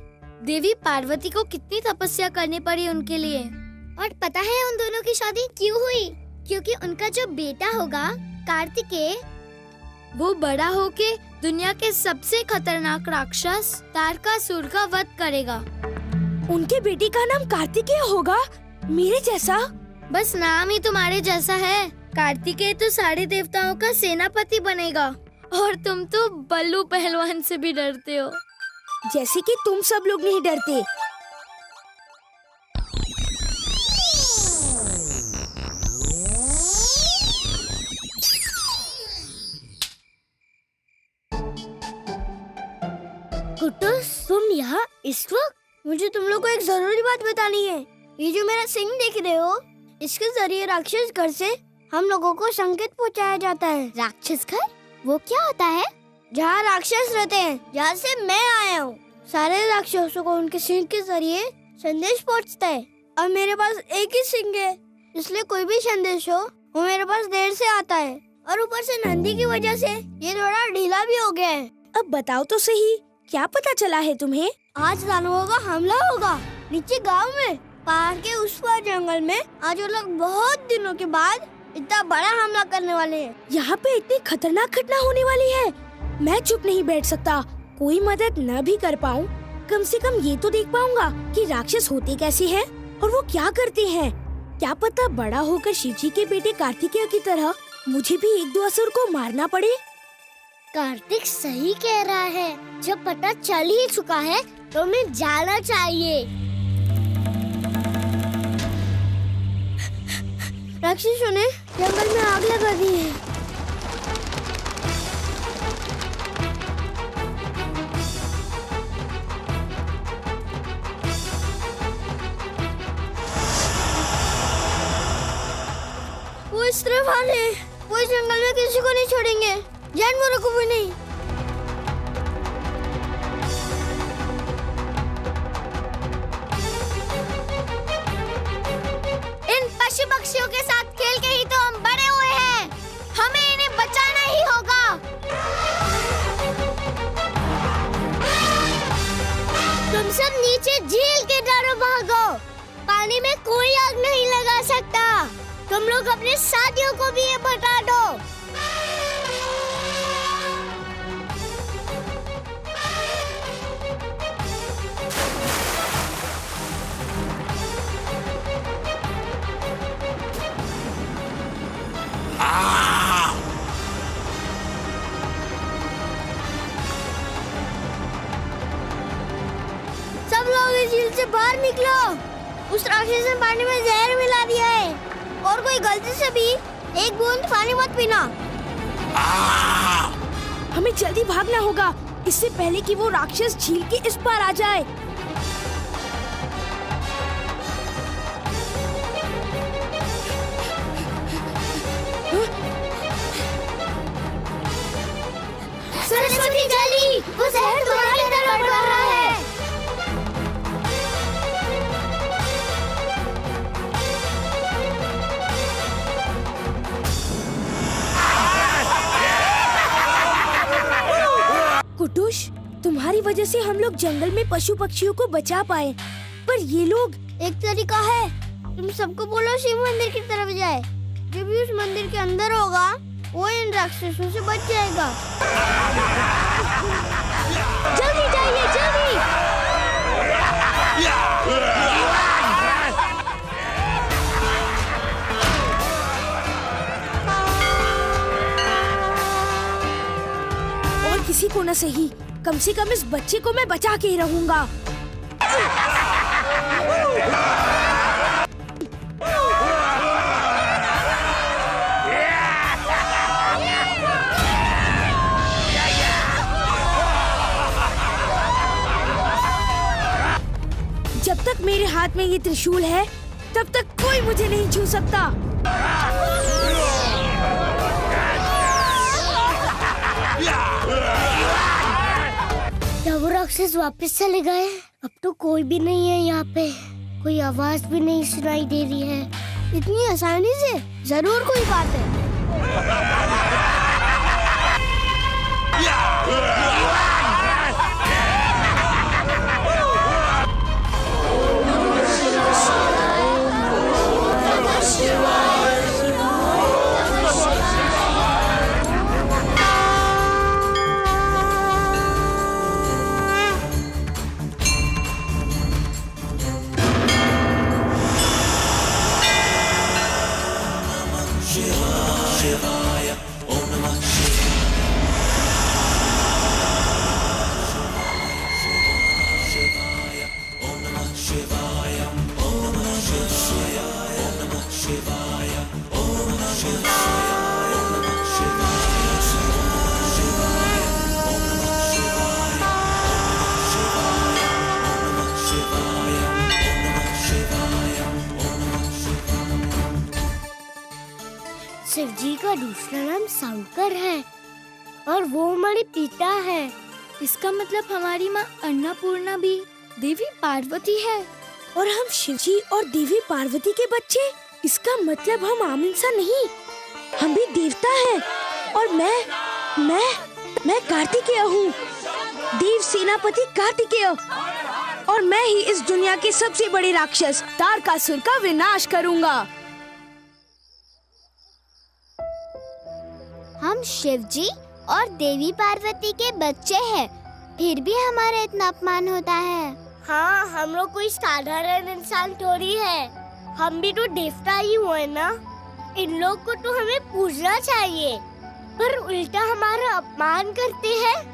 Speaker 12: देवी पार्वती को कितनी तपस्या करनी पड़ी उनके लिए।
Speaker 5: और पता है उन दोनों की शादी क्यों हुई? क्योंकि उनका जो बेटा होगा कार्तिकेय,
Speaker 12: वो बड़ा होके दुनिया के सबसे खतरनाक राक्षस तारकासुर का वध करेगा।
Speaker 2: उनके बेटे का नाम कार्तिकेय होगा? मेरे जैसा?
Speaker 12: बस नाम ही तुम्हारे जैसा है। कार्तिकेय तो सारे देवताओं का सेनापति बनेगा और तुम तो बल्लू पहलवान से भी डरते हो।
Speaker 2: जैसे कि तुम सब लोग नहीं डरते।
Speaker 5: कुटुस, तुम यहाँ इस वक्त? मुझे तुम लोग को एक जरूरी बात बतानी है। ये जो मेरा सिंह देख रहे हो, इसके जरिए राक्षस घर से हम लोगों को संकेत पहुँचाया जाता है। राक्षस घर? वो क्या होता है? जहाँ राक्षस रहते हैं, जहाँ से मैं आया हूँ। सारे राक्षसों को उनके सिंह के जरिए संदेश पहुँचता है। अब मेरे पास एक ही सिंह है, इसलिए कोई भी संदेश हो वो मेरे पास देर से आता है। और ऊपर से नंदी की वजह से ये थोड़ा ढीला भी हो गया है।
Speaker 2: अब बताओ तो सही, क्या पता चला है तुम्हें?
Speaker 5: आज दानवों का हमला होगा नीचे गांव में। पहाड़ के उस पार जंगल में आज वो लोग बहुत दिनों के बाद इतना बड़ा हमला करने वाले हैं।
Speaker 2: यहाँ पे इतनी खतरनाक घटना होने वाली है। मैं चुप नहीं बैठ सकता। कोई मदद न भी कर पाऊँ, कम से कम ये तो देख पाऊंगा कि राक्षस होते कैसे हैं और वो क्या करते हैं। क्या पता बड़ा होकर शिवजी के बेटे कार्तिकेय की तरह मुझे भी 1-2 असुर को मारना पड़े।
Speaker 5: कार्तिक सही कह रहा है। जब पता चल ही चुका है तो हमें जाना चाहिए। राक्षसों ने जंगल में आग लगा दी है। वो इस तरफ आ रहे हैं। वो इस जंगल में किसी को नहीं छोड़ेंगे, जानवरों को भी नहीं।
Speaker 12: इन पशु पक्षियों के साथ खेल के ही तो हम बड़े हुए हैं। हमें इन्हें बचाना ही होगा।
Speaker 5: तुम सब नीचे झील के चारों भागो। पानी में कोई आग नहीं लगा सकता। तुम लोग अपने साथियों को भी ये बता दो। सब लोग इस झील से बाहर निकलो। उस राक्षस ने पानी में जहर मिला दिया है और कोई गलती से भी एक बूंद पानी मत पीना।
Speaker 2: हमें जल्दी भागना होगा, इससे पहले कि वो राक्षस झील के इस पार आ जाए।
Speaker 5: सरस्वती जल्दी, वो जहर तुम्हारी तरफ बढ़ रहा है।
Speaker 2: कुटुश, तुम्हारी वजह से हम लोग जंगल में पशु पक्षियों को बचा पाए, पर ये लोग।
Speaker 5: एक तरीका है, तुम सबको बोलो शिव मंदिर की तरफ जाए। जो भी उस मंदिर के अंदर होगा वो इन राक्षसों से बच जाएगा। जल्दी जाइए, जल्दी।
Speaker 2: और किसी को न सही, कम से कम इस बच्चे को मैं बचा के ही रहूंगा। जब तक मेरे हाथ में ये त्रिशूल है, तब तक कोई मुझे नहीं छू सकता।
Speaker 5: क्या वो राक्षस वापस चले गए? अब तो कोई भी नहीं है यहाँ पे, कोई आवाज भी नहीं सुनाई दे रही है। इतनी आसानी से जरूर कोई बात है। शिव जी का दूसरा नाम शंकर है और वो हमारे पिता है।
Speaker 12: इसका मतलब हमारी माँ अन्नपूर्णा भी देवी पार्वती है।
Speaker 2: और हम शिव जी और देवी पार्वती के बच्चे। इसका मतलब हम आम इंसान नहीं, हम भी देवता हैं। और मैं कार्तिकेय हूँ, देव सेनापति कार्तिकेय। और मैं ही इस दुनिया के सबसे बड़े राक्षस तारकासुर का विनाश करूँगा।
Speaker 5: हम शिव जी और देवी पार्वती के बच्चे हैं, फिर भी हमारा इतना अपमान होता है। हाँ, हम लोग कोई साधारण इंसान थोड़ी है, हम भी तो देवता ही हुए ना। इन लोग को तो हमें पूजना चाहिए, पर उल्टा हमारा अपमान करते हैं।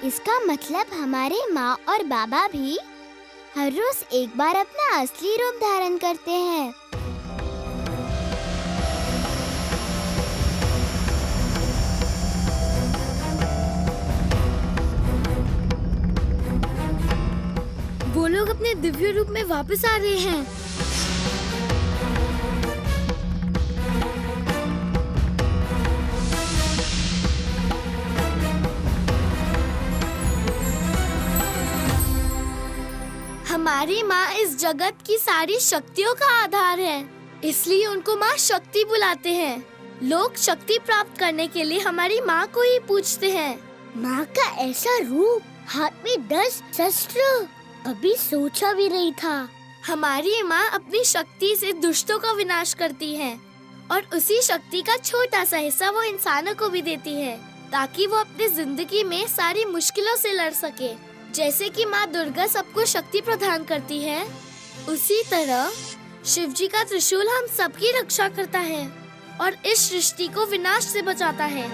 Speaker 5: इसका मतलब हमारे माँ और बाबा भी हर रोज एक बार अपना असली रूप धारण करते हैं।
Speaker 12: वो लोग अपने दिव्य रूप में वापस आ रहे हैं। हमारी माँ इस जगत की सारी शक्तियों का आधार है, इसलिए उनको माँ शक्ति बुलाते हैं। लोग शक्ति प्राप्त करने के लिए हमारी माँ को ही पूछते हैं।
Speaker 5: माँ का ऐसा रूप, हाथ में 10 शस्त्र, कभी सोचा भी नहीं था।
Speaker 12: हमारी माँ अपनी शक्ति से दुष्टों का विनाश करती है और उसी शक्ति का छोटा सा हिस्सा वो इंसानों को भी देती है, ताकि वो अपनी जिंदगी में सारी मुश्किलों से लड़ सके। जैसे कि माँ दुर्गा सबको शक्ति प्रदान करती है, उसी तरह शिव जी का त्रिशूल हम सबकी रक्षा करता है और इस सृष्टि को विनाश से बचाता है।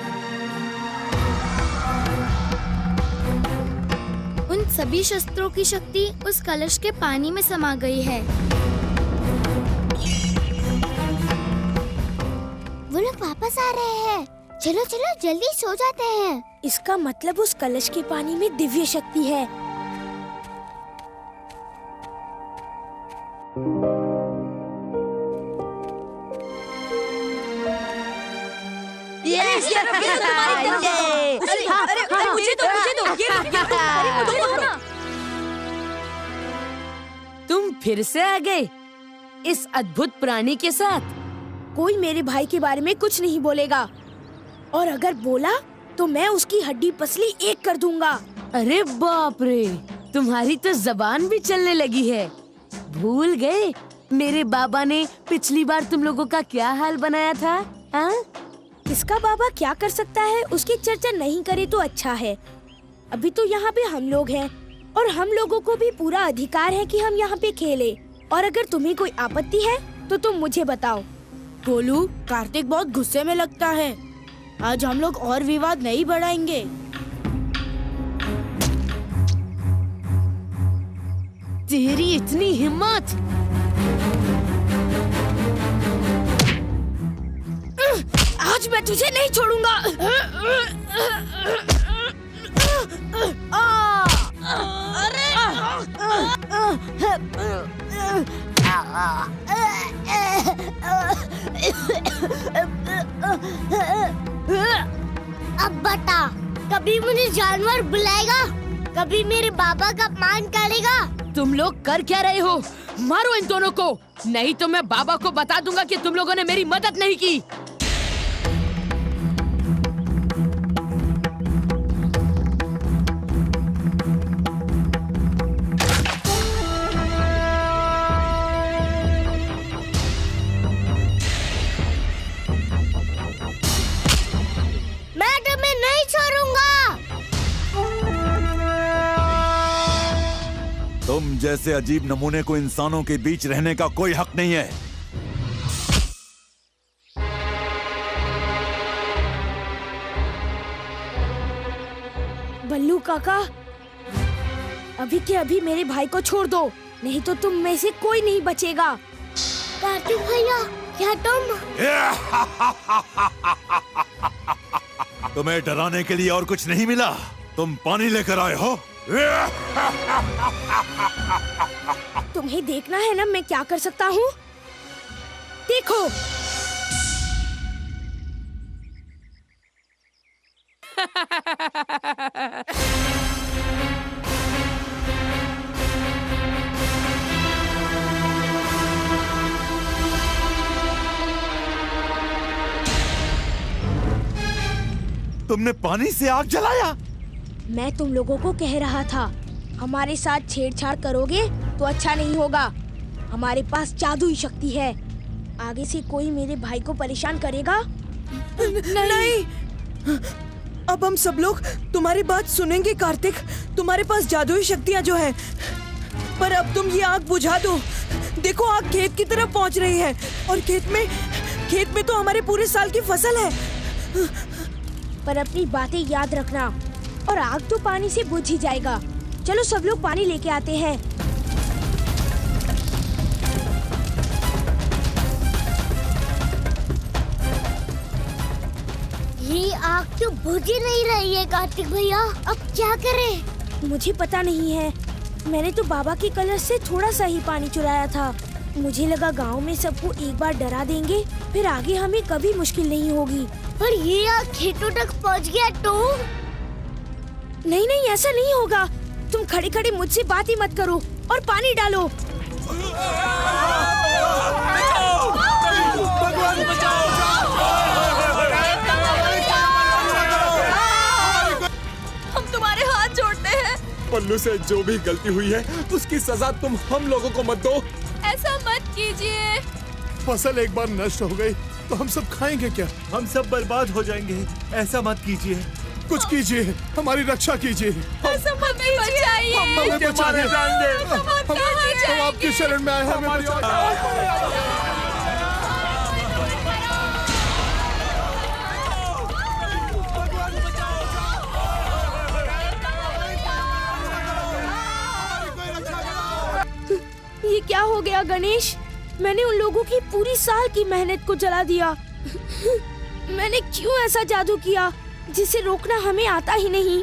Speaker 12: उन सभी शस्त्रों की शक्ति उस कलश के पानी में समा गई है।
Speaker 5: वो लोग वापस आ रहे हैं। चलो चलो जल्दी सो जाते हैं।
Speaker 2: इसका मतलब उस कलश के पानी में दिव्य शक्ति है।
Speaker 4: तुम फिर से आ गए इस अद्भुत प्राणी के साथ।
Speaker 2: कोई मेरे भाई के बारे में कुछ नहीं बोलेगा, और अगर बोला तो मैं उसकी हड्डी पसली एक कर दूंगा।
Speaker 4: अरे बाप रे, तुम्हारी तो जबान भी चलने लगी है। भूल गए मेरे बाबा ने पिछली बार तुम लोगों का क्या हाल बनाया था? हाँ?
Speaker 2: इसका बाबा क्या कर सकता है, उसकी चर्चा नहीं करे तो अच्छा है। अभी तो यहाँ पे हम लोग हैं और हम लोगों को भी पूरा अधिकार है कि हम यहाँ पे खेले। और अगर तुम्हें कोई आपत्ति है तो तुम मुझे बताओ।
Speaker 3: गोलू, कार्तिक बहुत गुस्से में लगता है। आज हम लोग और विवाद नहीं बढ़ाएंगे।
Speaker 4: तेरी इतनी हिम्मत!
Speaker 2: आज मैं तुझे नहीं छोड़ूंगा।
Speaker 5: अब बता, कभी मुझे जानवर बुलाएगा, कभी मेरे बाबा का अपमान करेगा?
Speaker 4: तुम लोग कर क्या रहे हो? मारो इन दोनों को, नहीं तो मैं बाबा को बता दूंगा कि तुम लोगों ने मेरी मदद नहीं की।
Speaker 5: मैं तुम्हें नहीं छोड़ूंगा।
Speaker 13: तुम जैसे अजीब नमूने को इंसानों के बीच रहने का कोई हक नहीं है।
Speaker 2: बल्लू काका, अभी के अभी मेरे भाई को छोड़ दो, नहीं तो तुम में से कोई नहीं बचेगा।
Speaker 5: कार्तिक भैया, क्या तुम?
Speaker 13: तुम्हें डराने के लिए और कुछ नहीं मिला? तुम पानी लेकर आए हो?
Speaker 2: तुम्हें देखना है ना मैं क्या कर सकता हूँ? देखो।
Speaker 13: तुमने पानी से आग जलाया?
Speaker 2: मैं तुम लोगों को कह रहा था, हमारे साथ छेड़छाड़ करोगे तो अच्छा नहीं होगा। हमारे पास जादुई शक्ति है, आगे से कोई मेरे भाई को परेशान करेगा?
Speaker 3: नहीं। अब हम सब लोग तुम्हारी बात सुनेंगे कार्तिक। तुम्हारे पास जादुई शक्तियाँ जो है, पर अब तुम ये आग बुझा दो। देखो आग खेत की तरफ पहुँच रही है और खेत में तो हमारे पूरे साल की फसल है।
Speaker 2: पर अपनी बातें याद रखना, और आग तो पानी से बुझ ही जाएगा। चलो सब लोग पानी लेके आते हैं।
Speaker 5: ये आग तो बुझ ही नहीं रही है कार्तिक भैया, अब क्या करें?
Speaker 2: मुझे पता नहीं है, मैंने तो बाबा के कलश से थोड़ा सा ही पानी चुराया था। मुझे लगा गांव में सबको एक बार डरा देंगे, फिर आगे हमें कभी मुश्किल नहीं होगी।
Speaker 5: पर ये आग खेतों तक पहुंच गया तो?
Speaker 2: नहीं नहीं, ऐसा नहीं होगा। तुम खड़े खड़े मुझसे बात ही मत करो। और पानी डालो।
Speaker 9: भगवान बचाओ!
Speaker 12: हम तुम्हारे हाथ जोड़ते हैं।
Speaker 14: पल्लू से जो भी गलती हुई है उसकी सजा तुम हम लोगों को मत दो।
Speaker 12: ऐसा मत कीजिए।
Speaker 9: फसल एक बार नष्ट हो गई तो हम सब खाएंगे क्या?
Speaker 1: हम सब बर्बाद हो जाएंगे। ऐसा मत कीजिए।
Speaker 9: कुछ कीजिए, हमारी रक्षा कीजिए।
Speaker 12: ऐसा मत बचाइए।
Speaker 9: हमें बचाइए। हम आपकी शरण में आए हैं, हमें बचाइए।
Speaker 2: ये क्या हो गया गणेश? मैंने उन लोगों की पूरी साल की मेहनत को जला दिया। मैंने क्यों ऐसा जादू किया जिसे रोकना हमें आता ही नहीं?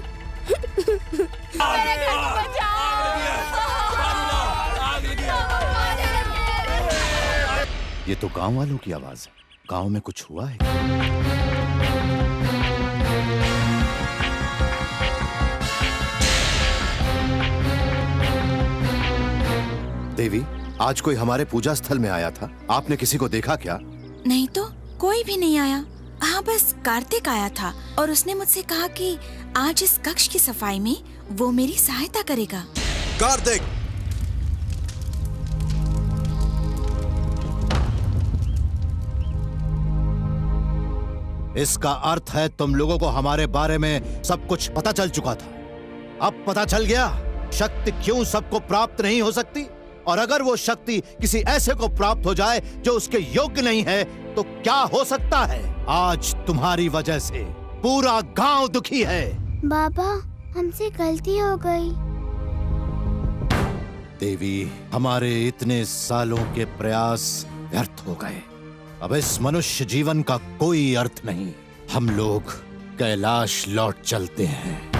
Speaker 10: ये तो गांव वालों की आवाज है। गांव में कुछ हुआ है? देवी, आज कोई हमारे पूजा स्थल में आया था। आपने किसी को देखा क्या?
Speaker 15: नहीं तो कोई भी नहीं आया। हाँ, बस कार्तिक आया था और उसने मुझसे कहा कि आज इस कक्ष की सफाई में वो मेरी सहायता करेगा।
Speaker 10: कार्तिक! इसका अर्थ है तुम लोगों को हमारे बारे में सब कुछ पता चल चुका था। अब पता चल गया शक्ति क्यों सबको प्राप्त नहीं हो सकती, और अगर वो शक्ति किसी ऐसे को प्राप्त हो जाए जो उसके योग्य नहीं है तो क्या हो सकता है। आज तुम्हारी वजह से पूरा गांव दुखी है।
Speaker 5: बाबा, हमसे गलती हो गई।
Speaker 10: देवी, हमारे इतने सालों के प्रयास व्यर्थ हो गए। अब इस मनुष्य जीवन का कोई अर्थ नहीं। हम लोग कैलाश लौट चलते हैं।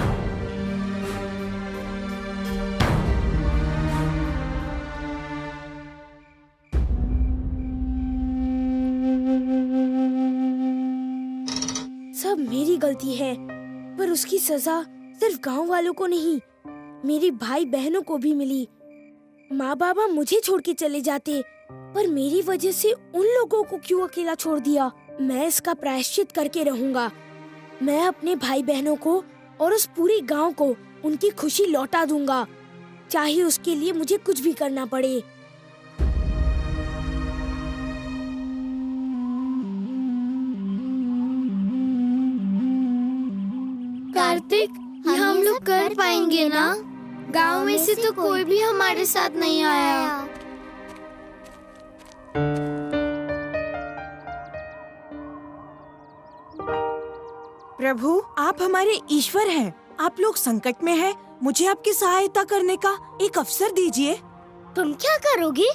Speaker 2: सब मेरी गलती है, पर उसकी सजा सिर्फ गांव वालों को नहीं, मेरे भाई बहनों को भी मिली। माँ बाबा मुझे छोड़ के चले जाते, पर मेरी वजह से उन लोगों को क्यों अकेला छोड़ दिया? मैं इसका प्रायश्चित करके रहूंगा। मैं अपने भाई बहनों को और उस पूरे गांव को उनकी खुशी लौटा दूंगा, चाहे उसके लिए मुझे कुछ भी करना पड़े।
Speaker 12: कार्तिक, ये हम लोग कर पाएंगे ना? गांव में से तो कोई भी हमारे साथ नहीं आया।
Speaker 3: प्रभु, आप हमारे ईश्वर हैं। आप लोग संकट में हैं। मुझे आपकी सहायता करने का एक अवसर दीजिए।
Speaker 12: तुम क्या करोगी?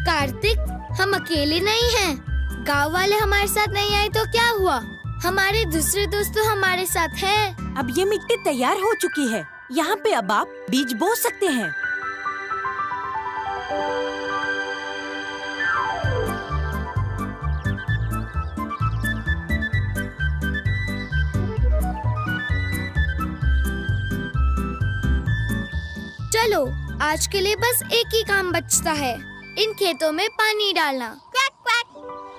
Speaker 12: कार्तिक, हम अकेले नहीं हैं। गांव वाले हमारे साथ नहीं आए तो क्या हुआ? हमारे दूसरे दोस्त तो हमारे साथ हैं।
Speaker 3: अब ये मिट्टी तैयार हो चुकी है। यहाँ पे अब आप बीज बो सकते हैं।
Speaker 12: चलो, आज के लिए बस एक ही काम बचता है, इन खेतों में पानी डालना।
Speaker 5: Quack quack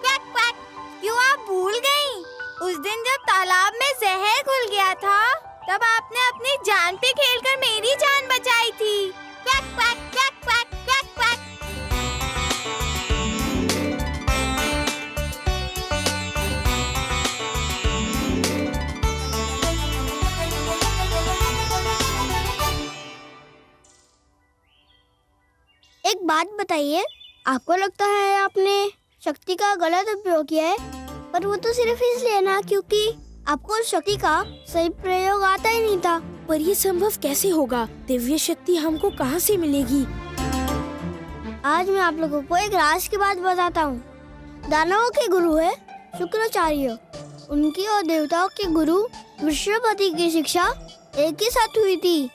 Speaker 5: quack quack. क्यों आप भूल गयी? उस दिन जब तालाब में जहर घुल गया था, तब आपने अपनी जान पे खेलकर मेरी जान बचाई थी। Quack quack quack quack quack quack. एक बात बताइए, आपको लगता है आपने शक्ति का गलत उपयोग किया है, पर वो तो सिर्फ इसलिए ना क्योंकि आपको उस शक्ति का सही प्रयोग आता ही नहीं था।
Speaker 2: पर ये संभव कैसे होगा? दिव्य शक्ति हमको कहाँ से मिलेगी?
Speaker 5: आज मैं आप लोगों को एक राज की बात बताता हूँ। दानवों के गुरु है शुक्राचार्य। उनकी और देवताओं के गुरु विश्वपति की शिक्षा एक ही साथ हुई थी।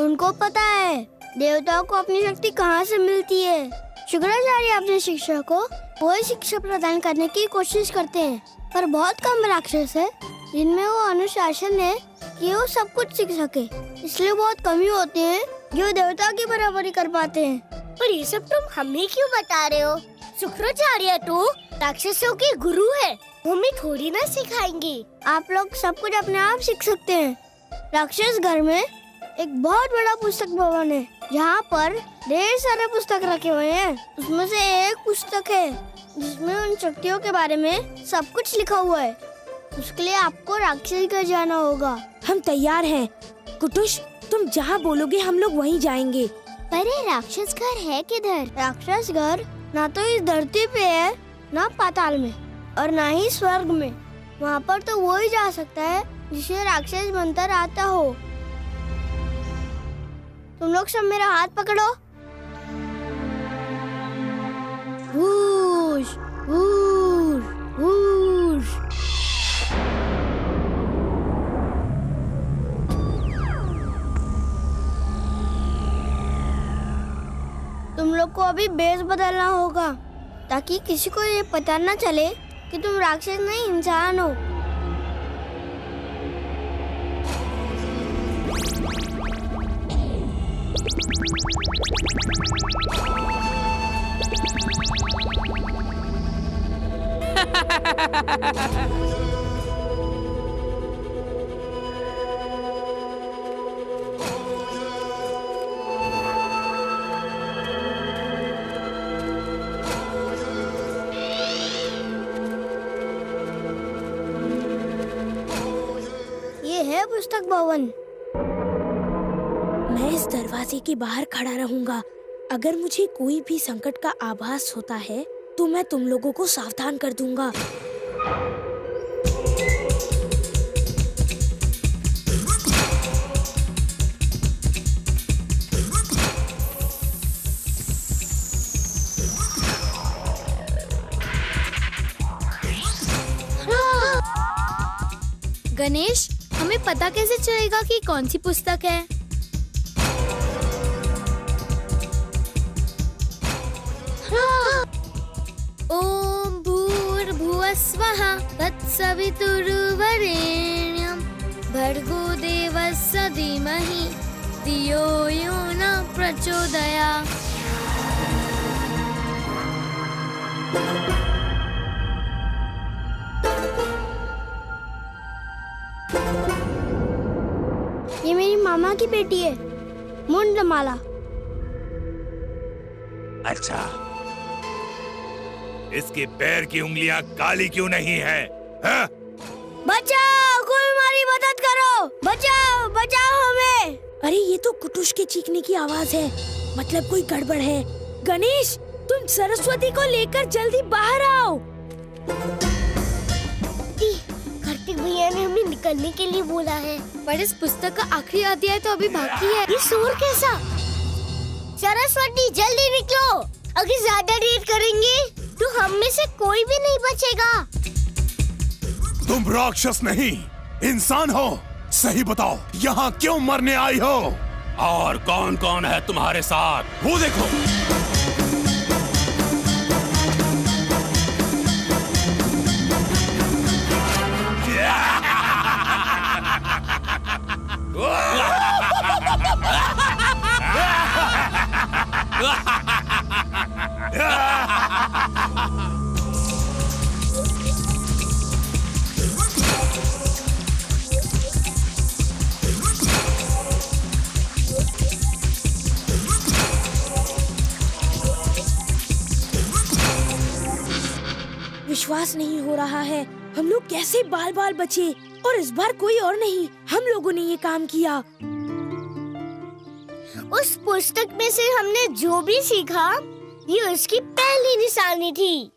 Speaker 5: उनको पता है देवताओं को अपनी शक्ति कहाँ से मिलती है। शुक्राचार्य अपनी शिक्षा को वही शिक्षा प्रदान करने की कोशिश करते हैं, पर बहुत कम राक्षस है जिनमें वो अनुशासन है कि वो सब कुछ सीख सके। इसलिए बहुत कम ही होते हैं जो देवता की बराबरी कर पाते हैं।
Speaker 12: पर ये सब तुम हमें क्यों बता रहे हो? शुक्राचार्य तो राक्षसों के गुरु है, हमें थोड़ी ना सिखाएंगे।
Speaker 5: आप लोग सब कुछ अपने आप सीख सकते हैं। राक्षस घर में एक बहुत बड़ा पुस्तक भवन है जहाँ पर ढेर सारे पुस्तक रखे हुए हैं। उसमें से एक पुस्तक है जिसमें उन शक्तियों के बारे में सब कुछ लिखा हुआ है। उसके लिए आपको राक्षस घर जाना होगा।
Speaker 2: हम तैयार हैं। कुटुश, तुम जहाँ बोलोगे हम लोग वहीं जाएंगे।
Speaker 5: पर ये राक्षस घर है किधर? राक्षस घर ना तो इस धरती पे है, ना पाताल में, और ना ही स्वर्ग में। वहाँ पर तो वो ही जा सकता है जिसे राक्षस मंत्र आता हो। तुम लोग सब मेरा हाथ पकड़ो। Whoosh, whoosh, whoosh. तुम लोग को अभी बेस बदलना होगा ताकि किसी को ये पता न चले कि तुम राक्षस नहीं इंसान हो। ये है पुस्तक भवन।
Speaker 2: मैं इस दरवाजे के बाहर खड़ा रहूंगा। अगर मुझे कोई भी संकट का आभास होता है तो मैं तुम लोगों को सावधान कर दूंगा।
Speaker 12: गणेश, हमें पता कैसे चलेगा कि कौन सी पुस्तक है? ओम भूर्भुवस्वः तत्सवितुर्वरेण्यं भर्गो देवस्य धीमहि धियो यो न प्रचोदयात्।
Speaker 5: ये मेरी मामा की बेटी है, मुंडमाला।
Speaker 1: अच्छा, इसके पैर की उंगलियां काली क्यों नहीं है? हाँ?
Speaker 5: बचाओ, कोई हमारी मदद करो, बचाओ, बचाओ हमें।
Speaker 2: अरे ये तो कुटुश के चीखने की आवाज है, मतलब कोई गड़बड़ है। गणेश, तुम सरस्वती को लेकर जल्दी बाहर आओ।
Speaker 12: कार्तिक भैया ने हमें निकलने के लिए बोला है, पर इस पुस्तक का आखिरी अध्याय तो अभी बाकी है। ये शोर कैसा? सरस्वती जल्दी निकलो, अगर ज्यादा देर करेंगे तो हम में से कोई भी नहीं बचेगा।
Speaker 9: तुम राक्षस नहीं, इंसान हो। सही बताओ, यहाँ क्यों मरने आई हो?
Speaker 16: और कौन कौन है तुम्हारे साथ?
Speaker 9: वो देखो।
Speaker 2: विश्वास नहीं हो रहा है, हम लोग कैसे बाल बाल बचे, और इस बार कोई और नहीं, हम लोगों ने ये काम किया।
Speaker 12: उस पुस्तक में से हमने जो भी सीखा, ये उसकी पहली निशानी थी।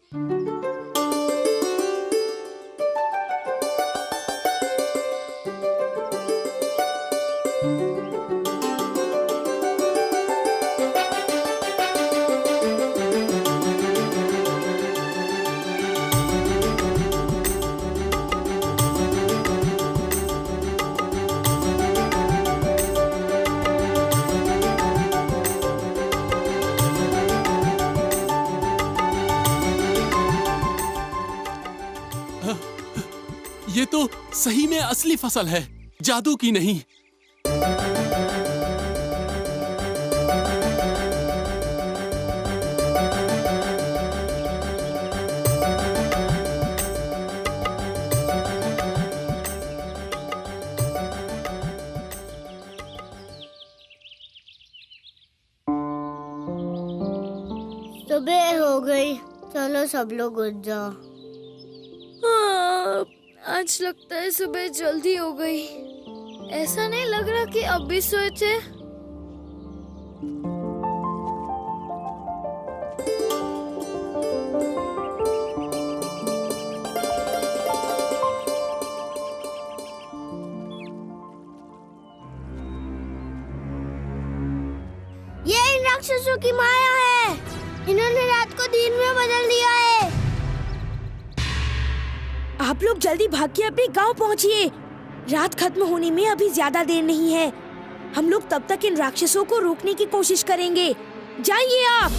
Speaker 16: ये तो सही में असली फसल है, जादू की नहीं।
Speaker 5: सुबह हो गई, चलो सब लोग उठ जाओ।
Speaker 12: हाँ, आज लगता है सुबह जल्दी हो गई। ऐसा नहीं लग रहा कि अब भी सोए थे।
Speaker 5: ये इन राक्षसों की माया है, इन्होंने रात को दिन में बदल दिया है।
Speaker 2: आप लोग जल्दी भाग के अपने गांव पहुंचिए। रात खत्म होने में अभी ज्यादा देर नहीं है। हम लोग तब तक इन राक्षसों को रोकने की कोशिश करेंगे। जाइए आप।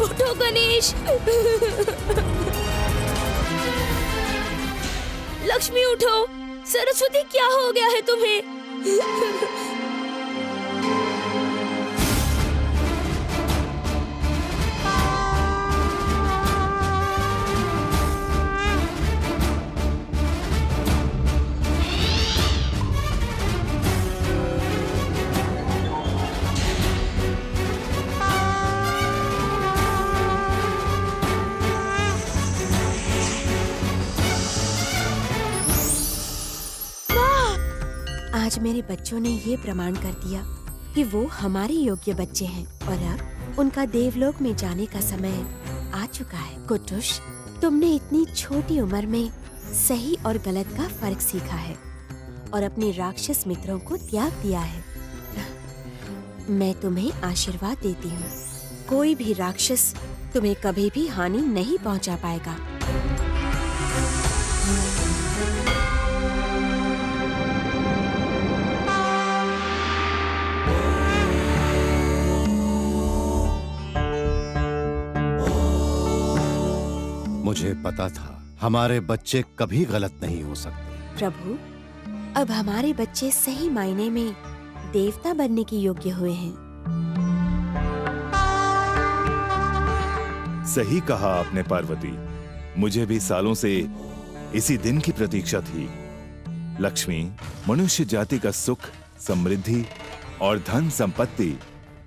Speaker 2: उठो गणेश। लक्ष्मी उठो। सरस्वती क्या हो गया है तुम्हें?
Speaker 8: आज मेरे बच्चों ने ये प्रमाण कर दिया कि वो हमारे योग्य बच्चे हैं और अब उनका देवलोक में जाने का समय आ चुका है। कुटुश, तुमने इतनी छोटी उम्र में सही और गलत का फर्क सीखा है और अपने राक्षस मित्रों को त्याग दिया है। मैं तुम्हें आशीर्वाद देती हूँ। कोई भी राक्षस तुम्हें कभी भी हानि नहीं पहुँचा पाएगा।
Speaker 10: मुझे पता था हमारे बच्चे कभी गलत नहीं हो सकते।
Speaker 8: प्रभु, अब हमारे बच्चे सही मायने में देवता बनने के योग्य हुए हैं।
Speaker 1: सही कहा आपने पार्वती। मुझे भी सालों से इसी दिन की प्रतीक्षा थी। लक्ष्मी, मनुष्य जाति का सुख, समृद्धि और धन संपत्ति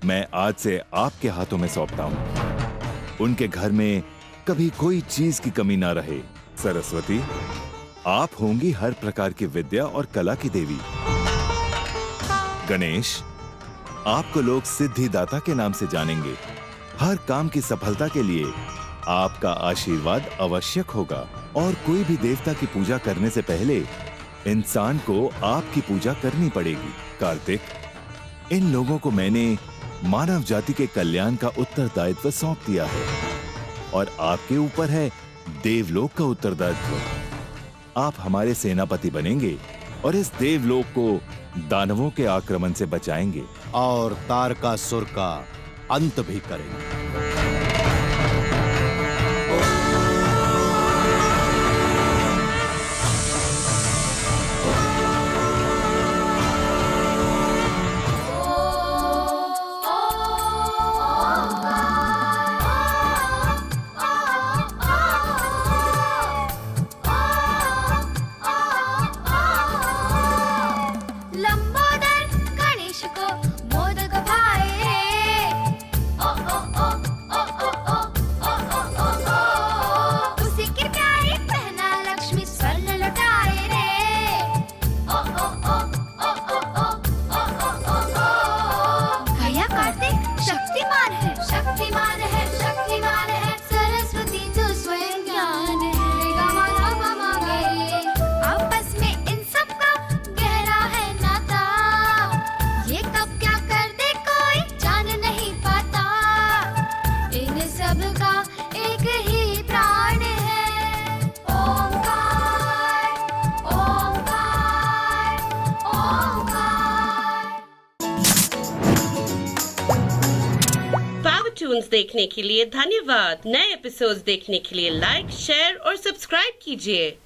Speaker 1: मैं आज से आपके हाथों में सौंपता हूँ। उनके घर में कभी कोई चीज की कमी ना रहे। सरस्वती, आप होंगी हर प्रकार की विद्या और कला की देवी। गणेश, आपको लोग सिद्धिदाता के नाम से जानेंगे। हर काम की सफलता के लिए आपका आशीर्वाद आवश्यक होगा और कोई भी देवता की पूजा करने से पहले इंसान को आपकी पूजा करनी पड़ेगी। कार्तिक, इन लोगों को मैंने मानव जाति के कल्याण का उत्तरदायित्व सौंप दिया है और आपके ऊपर है देवलोक का उत्तरदायित्व। आप हमारे सेनापति बनेंगे और इस देवलोक को दानवों के आक्रमण से बचाएंगे
Speaker 10: और तारकासुर का अंत भी करेंगे।
Speaker 7: लंबोदर गणेश को मोदक भाए, ओ ओ ओ ओ ओ ओ ओ ओ ओ ओ, उसी की प्यारी पहना लक्ष्मी स्वर्ण लुटाए रे, ओ ओ ओ ओ ओ ओ ओ ओ ओ ओ। भैया कार्तिक शक्तिमान है, शक्तिमान है, शक्तिमान है, सरस्वती तो स्वयं ज्ञान है, गा मा मा गे। आपस में इन सब का गहरा है नाता, ये कब क्या कर दे कोई जान नहीं पाता, इन सब का एक ही प्राण है, ओंकार ओंकार ओंकार।
Speaker 17: पावरटून्स देखने के लिए धन्यवाद। नए एपिसोड्स देखने के लिए लाइक, शेयर और सब्सक्राइब कीजिए।